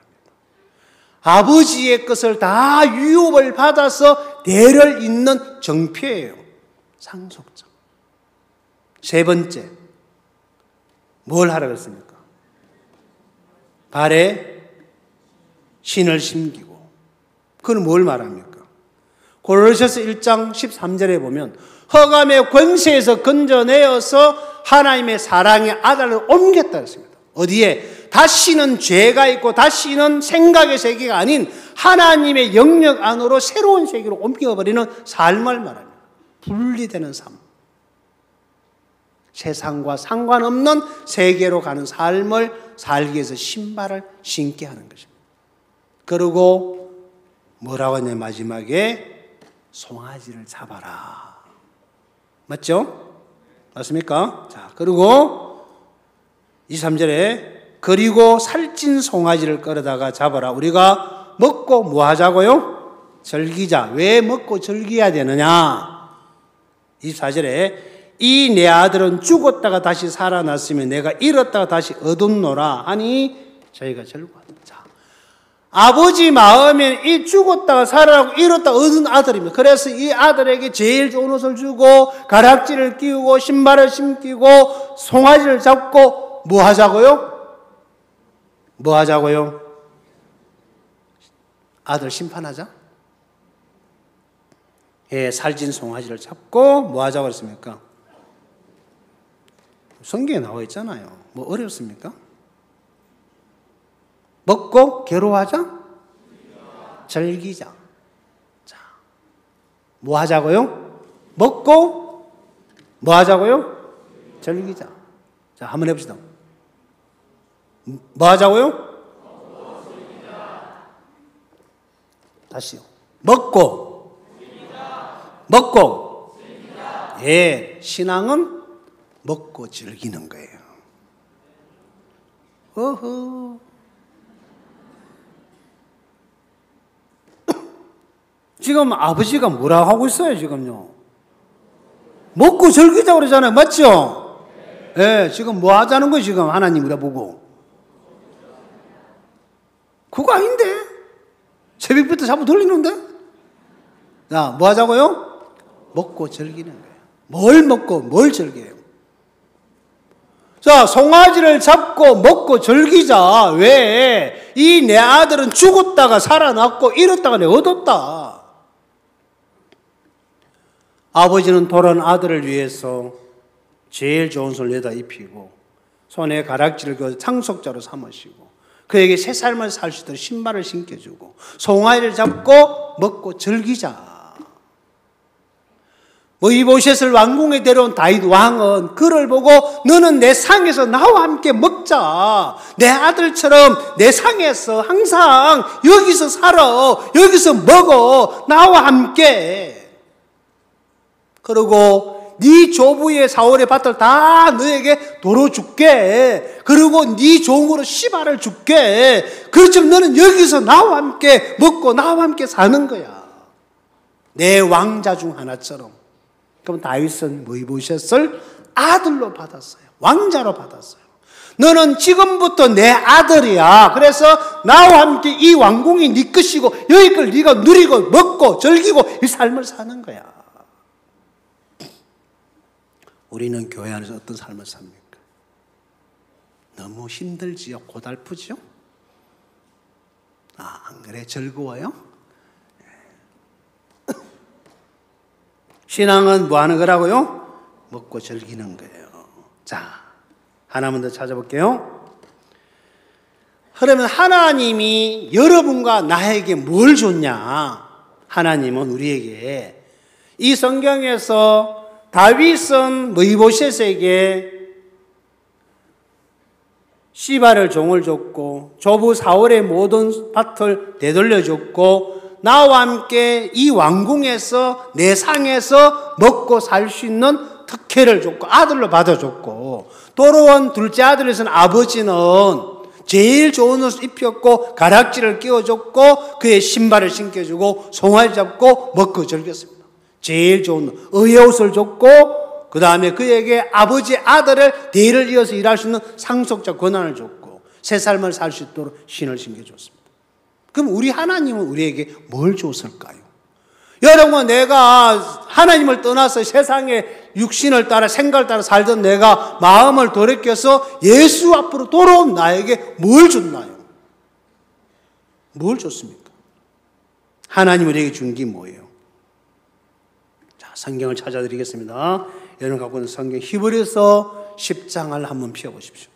아버지의 것을 다 유업을 받아서 대를 잇는 정표예요. 상속자. 세 번째, 뭘 하라 그랬습니까? 발에 신을 심기고. 그건 뭘 말합니까? 골로새서 1장 13절에 보면 흑암의 권세에서 건져내어서 하나님의 사랑의 아들을 옮겼다 했습니다. 어디에? 다시는 죄가 있고 다시는 생각의 세계가 아닌 하나님의 영역 안으로 새로운 세계로 옮겨버리는 삶을 말합니다. 분리되는 삶. 세상과 상관없는 세계로 가는 삶을 살기 위해서 신발을 신게 하는 것입니다. 그리고 뭐라고 하냐 마지막에 송아지를 잡아라. 맞죠? 맞습니까? 자, 그리고 23절에 그리고 살찐 송아지를 끌어다가 잡아라. 우리가 먹고 뭐 하자고요? 즐기자. 왜 먹고 즐겨야 되느냐? 24절에 이 내 아들은 죽었다가 다시 살아났으면 내가 잃었다가 다시 얻었노라 하니 저희가 즐거워하다. 자, 아버지 마음에 이 죽었다가 살아나고 잃었다가 얻은 아들입니다. 그래서 이 아들에게 제일 좋은 옷을 주고 가락지를 끼우고 신발을 신기고 송아지를 잡고 뭐 하자고요? 뭐 하자고요? 아들 심판하자? 예, 살찐 송아지를 잡고 뭐 하자고 했습니까? 성경에 나와 있잖아요. 뭐 어렵습니까? 먹고 괴로워하자? 즐기자. 자, 뭐 하자고요? 먹고 뭐 하자고요? 즐기자. 자, 한번 해봅시다. 뭐 하자고요? 다시요. 먹고 먹고 예, 신앙은 먹고 즐기는 거예요. 어허. 지금 아버지가 뭐라고 하고 있어요, 지금요? 먹고 즐기자고 그러잖아요. 맞죠? 예, 지금 뭐 하자는 거예요, 지금 하나님 우리보고. 그거 아닌데? 새벽부터 자꾸 돌리는데? 자, 뭐 하자고요? 먹고 즐기는 거예요. 뭘 먹고 뭘 즐겨요? 자, 송아지를 잡고 먹고 즐기자. 왜? 이 내 아들은 죽었다가 살아났고 잃었다가 내 얻었다. 아버지는 돌아온 아들을 위해서 제일 좋은 옷을 내다 입히고 손에 가락지를 그 상속자로 삼으시고 그에게 새 삶을 살 수 있도록 신발을 신겨주고 송아지를 잡고 먹고 즐기자. 이보셋을 왕궁에 데려온 다윗 왕은 그를 보고 너는 내 상에서 나와 함께 먹자. 내 아들처럼 내 상에서 항상 여기서 살아. 여기서 먹어. 나와 함께. 그리고 네 조부의 사울의 밭을 다 너에게 도로 줄게. 그리고 네 종으로 시바를 줄게. 그렇지만 너는 여기서 나와 함께 먹고 나와 함께 사는 거야. 내 왕자 중 하나처럼. 그럼 다윗은 이보셋을 아들로 받았어요. 왕자로 받았어요. 너는 지금부터 내 아들이야. 그래서 나와 함께 이 왕궁이 네 것이고 여기 걸 네가 누리고 먹고 즐기고 이 삶을 사는 거야. 우리는 교회 안에서 어떤 삶을 삽니까? 너무 힘들지요? 고달프지요? 안 그래? 즐거워요? 신앙은 뭐 하는 거라고요? 먹고 즐기는 거예요. 자, 하나만 더 찾아볼게요. 그러면 하나님이 여러분과 나에게 뭘 줬냐? 하나님은 우리에게 이 성경에서 다윗은 무이보셋에게 시바를 종을 줬고 조부 사울의 모든 밭을 되돌려줬고 나와 함께 이 왕궁에서 내 상에서 먹고 살 수 있는 특혜를 줬고 아들로 받아줬고 돌아온 둘째 아들에서는 아버지는 제일 좋은 옷을 입혔고 가락지를 끼워줬고 그의 신발을 신겨주고 송아지 잡고 먹고 즐겼습니다. 제일 좋은 의의 옷을 줬고 그 다음에 그에게 아버지 아들을 대를 이어서 일할 수 있는 상속자 권한을 줬고 새 삶을 살 수 있도록 신을 신겨줬습니다. 그럼 우리 하나님은 우리에게 뭘 줬을까요? 여러분, 내가 하나님을 떠나서 세상의 육신을 따라 생각을 따라 살던 내가 마음을 돌이켜서 예수 앞으로 돌아온 나에게 뭘 줬나요? 뭘 줬습니까? 하나님 우리에게 준 게 뭐예요? 자, 성경을 찾아드리겠습니다. 여러분 갖고 있는 성경 히브리서 10장을 한번 펴보십시오.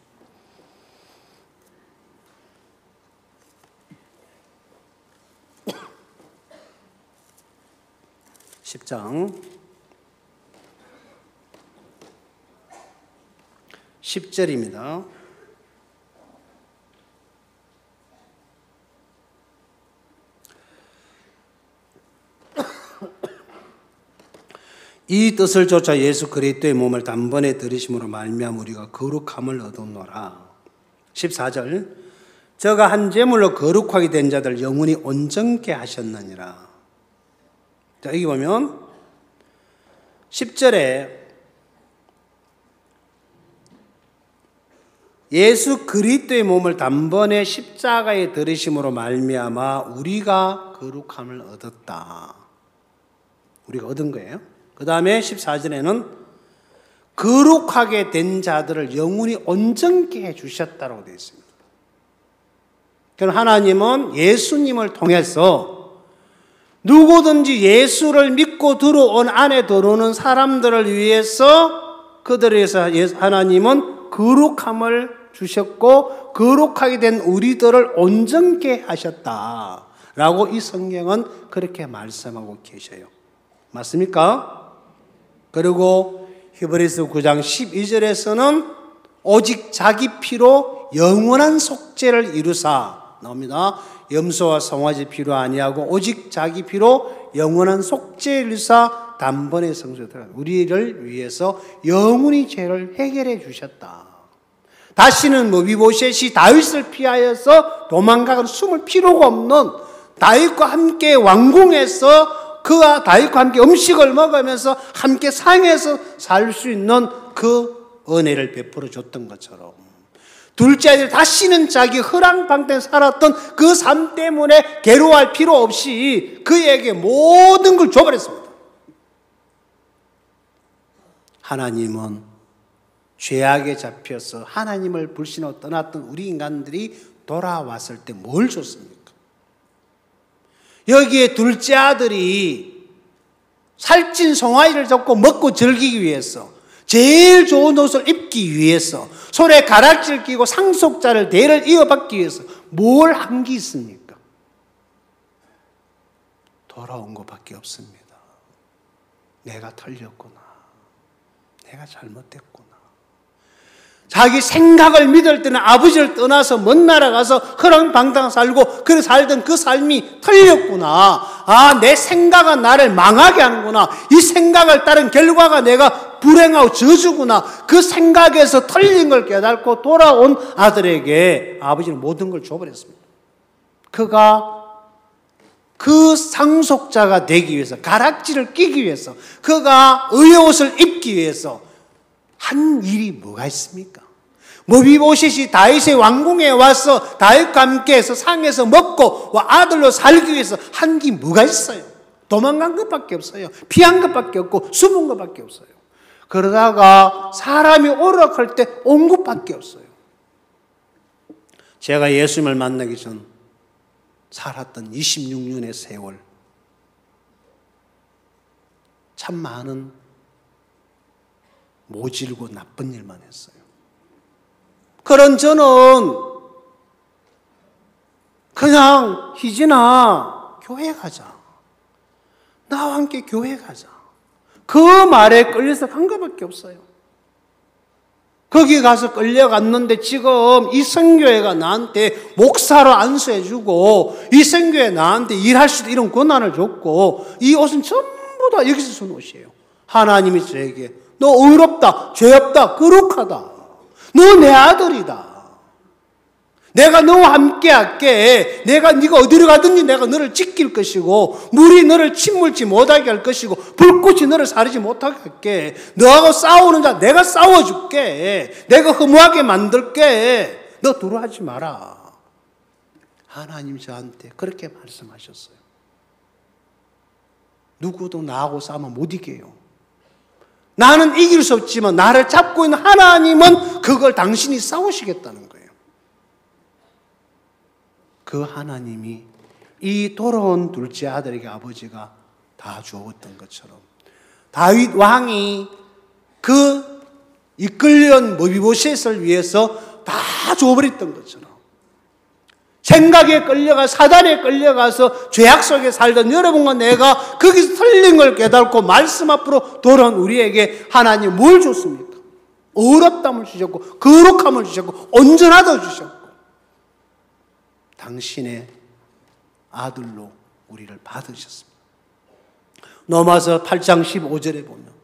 10장 10절입니다. 이 뜻을 쫓아 예수 그리스도의 몸을 단번에 들이심으로 말미암아 우리가 거룩함을 얻었노라. 14절 저가 한 제물로 거룩하게 된 자들 영원히 온전케 하셨느니라. 자, 여기 보면 10절에 예수 그리스도의 몸을 단번에 십자가에 들이심으로 말미암아 우리가 거룩함을 얻었다. 우리가 얻은 거예요. 그 다음에 14절에는 거룩하게 된 자들을 영원히 온전케 해주셨다고 되어 있습니다. 그럼 하나님은 예수님을 통해서 누구든지 예수를 믿고 들어온 안에 들어오는 사람들을 위해서 그들을 위해서 하나님은 거룩함을 주셨고 거룩하게 된 우리들을 온전케 하셨다라고 이 성경은 그렇게 말씀하고 계셔요. 맞습니까? 그리고 히브리서 9장 12절에서는 오직 자기 피로 영원한 속죄를 이루사 나옵니다. 염소와 송아지 피로 아니하고 오직 자기 피로 영원한 속죄를 이루사 단번에 성소에 우리를 위해서 영원히 죄를 해결해 주셨다. 다시는 무비보셋이 다윗을 피하여서 도망가고 숨을 필요가 없는 다윗과 함께 왕궁에서 그와 다윗과 함께 음식을 먹으면서 함께 상에서 살 수 있는 그 은혜를 베풀어 줬던 것처럼 둘째 아들 다시는 자기 허랑방탕 살았던 그 삶 때문에 괴로워할 필요 없이 그에게 모든 걸 줘버렸습니다. 하나님은 죄악에 잡혀서 하나님을 불신하고 떠났던 우리 인간들이 돌아왔을 때 뭘 줬습니까? 여기에 둘째 아들이 살찐 송아지를 잡고 먹고 즐기기 위해서 제일 좋은 옷을 입기 위해서 손에 가락지를 끼고 상속자를 대를 이어받기 위해서 뭘 한 게 있습니까? 돌아온 것밖에 없습니다. 내가 틀렸구나. 내가 잘못했구나. 자기 생각을 믿을 때는 아버지를 떠나서 먼 나라 가서 허랑방탕 살고 그래 살던 그 삶이 틀렸구나. 아, 내 생각은 나를 망하게 하는구나. 이 생각을 따른 결과가 내가 불행하고 저주구나. 그 생각에서 틀린 걸 깨닫고 돌아온 아들에게 아버지는 모든 걸 줘버렸습니다. 그가 그 상속자가 되기 위해서, 가락지를 끼기 위해서, 그가 의의 옷을 입기 위해서 한 일이 뭐가 있습니까? 무비보셋이 다윗의 왕궁에 와서 다윗과 함께해서 상에서 먹고 아들로 살기 위해서 한 게 뭐가 있어요? 도망간 것밖에 없어요. 피한 것밖에 없고 숨은 것밖에 없어요. 그러다가 사람이 오락할 때 온 것밖에 없어요. 제가 예수님을 만나기 전 살았던 26년의 세월, 참 많은 모질고 나쁜 일만 했어요. 그런 저는 그냥 희진아 교회 가자, 나와 함께 교회 가자, 그 말에 끌려서 간 것밖에 없어요. 거기 가서 끌려갔는데 지금 이 선교회가 나한테 목사로 안수해주고 이 선교회 나한테 일할 수 있는 이런 권한을 줬고 이 옷은 전부 다 여기서 준 옷이에요. 하나님이 저에게 너 의롭다, 죄 없다, 거룩하다, 너 내 아들이다, 내가 너와 함께 할게, 네가 어디로 가든지 내가 너를 지킬 것이고 물이 너를 침몰지 못하게 할 것이고 불꽃이 너를 사르지 못하게 할게, 너하고 싸우는 자 내가 싸워줄게, 내가 허무하게 만들게, 너 두려워하지 마라. 하나님이 저한테 그렇게 말씀하셨어요. 누구도 나하고 싸우면 못 이겨요. 나는 이길 수 없지만 나를 잡고 있는 하나님은 그걸 당신이 싸우시겠다는 거예요. 그 하나님이 이 돌아온 둘째 아들에게 아버지가 다 주었던 것처럼 다윗 왕이 그 이끌려온 모비보셋을 위해서 다 줘버렸던 것처럼 생각에 끌려가 사단에 끌려가서 죄악 속에 살던 여러분과 내가 거기서 틀린 걸 깨닫고 말씀 앞으로 돌아온 우리에게 하나님 뭘 줬습니까? 의롭다함을 주셨고 거룩함을 주셨고 온전하다 주셨고 당신의 아들로 우리를 받으셨습니다. 로마서 8장 15절에 보면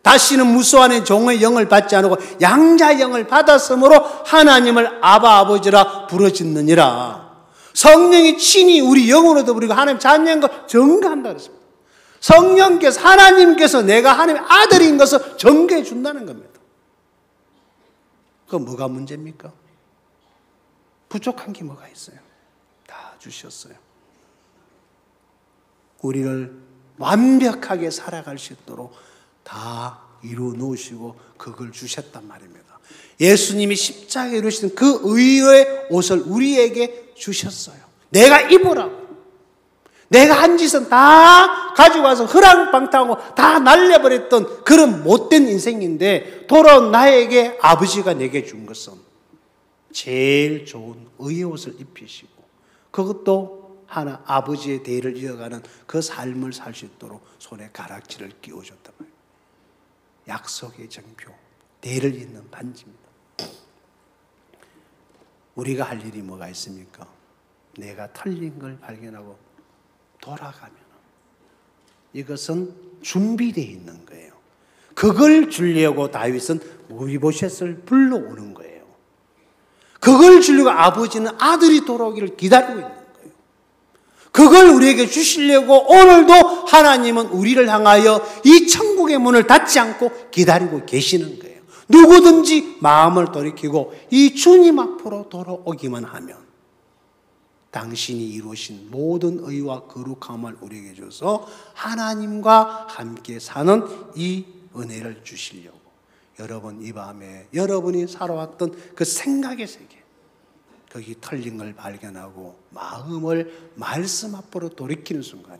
다시는 무수한 종의 영을 받지 않고 양자의 영을 받았으므로 하나님을 아바 아버지라 부르짖느니라. 성령이 친히 우리 영으로 더불이고 하나님 자녀인 걸 증거한다 그랬습니다. 성령께서 하나님께서 내가 하나님의 아들인 것을 증거해 준다는 겁니다. 그건 뭐가 문제입니까? 부족한 게 뭐가 있어요? 다 주셨어요. 우리를 완벽하게 살아갈 수 있도록 다 이루어 놓으시고 그걸 주셨단 말입니다. 예수님이 십자가에 이루신 그 의의 옷을 우리에게 주셨어요. 내가 입으라고. 내가 한 짓은 다 가지고 와서 허랑방탕하고 다 날려버렸던 그런 못된 인생인데 돌아온 나에게 아버지가 내게 준 것은 제일 좋은 의의 옷을 입히시고 그것도 하나 아버지의 대를 이어가는 그 삶을 살 수 있도록 손에 가락지를 끼워줬단 말이에요. 약속의 정표, 대를 잇는 반지입니다. 우리가 할 일이 뭐가 있습니까? 내가 틀린 걸 발견하고 돌아가면 이것은 준비되어 있는 거예요. 그걸 주려고 다윗은 모비보셋을 불러오는 거예요. 그걸 주려고 아버지는 아들이 돌아오기를 기다리고 있는 거예요. 그걸 우리에게 주시려고 오늘도 하나님은 우리를 향하여 이 천국의 문을 닫지 않고 기다리고 계시는 거예요. 누구든지 마음을 돌이키고 이 주님 앞으로 돌아오기만 하면 당신이 이루신 모든 의와 거룩함을 우리에게 줘서 하나님과 함께 사는 이 은혜를 주시려고 여러분 이 밤에 여러분이 살아왔던 그 생각의 세계 거기 틀린 걸 발견하고 마음을 말씀 앞으로 돌이키는 순간에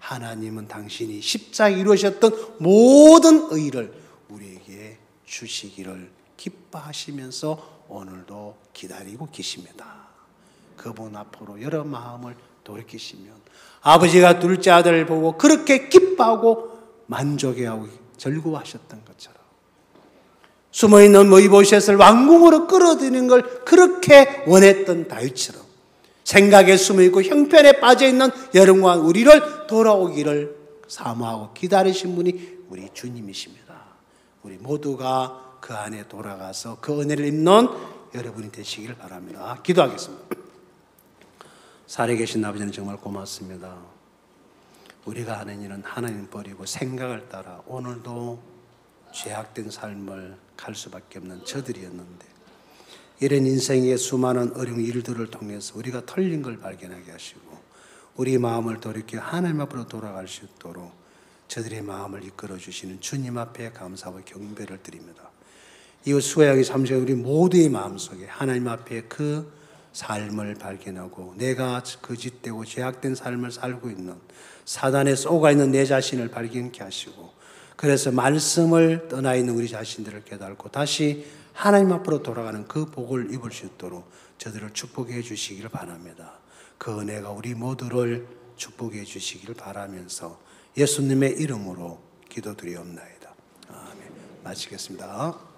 하나님은 당신이 십자가에 이루셨던 모든 의를 우리에게 주시기를 기뻐하시면서 오늘도 기다리고 계십니다. 그분 앞으로 여러 마음을 돌이키시면 아버지가 둘째 아들을 보고 그렇게 기뻐하고 만족해하고 즐거워하셨던 것처럼 숨어있는 모비보셋을 왕궁으로 끌어들이는 걸 그렇게 원했던 다윗처럼 생각에 숨어있고 형편에 빠져있는 여러분과 우리를 돌아오기를 사모하고 기다리신 분이 우리 주님이십니다. 우리 모두가 그 안에 돌아가서 그 은혜를 입는 여러분이 되시기를 바랍니다. 기도하겠습니다. 살아계신 아버지는 정말 고맙습니다. 우리가 하는 일은 하나님 버리고 생각을 따라 오늘도 죄악된 삶을 갈 수밖에 없는 저들이었는데 이런 인생의 수많은 어려운 일들을 통해서 우리가 틀린 걸 발견하게 하시고 우리 마음을 돌이켜 하나님 앞으로 돌아갈 수 있도록 저들의 마음을 이끌어 주시는 주님 앞에 감사와 경배를 드립니다. 이웃 수혜하기 3시간 우리 모두의 마음속에 하나님 앞에 그 삶을 발견하고 내가 거짓되고 죄악된 삶을 살고 있는 사단에 쏘가 있는 내 자신을 발견케 하시고 그래서 말씀을 떠나 있는 우리 자신들을 깨닫고 다시 하나님 앞으로 돌아가는 그 복을 입을 수 있도록 저들을 축복해 주시길 바랍니다. 그 은혜가 우리 모두를 축복해 주시길 바라면서 예수님의 이름으로 기도드리옵나이다. 아멘. 마치겠습니다.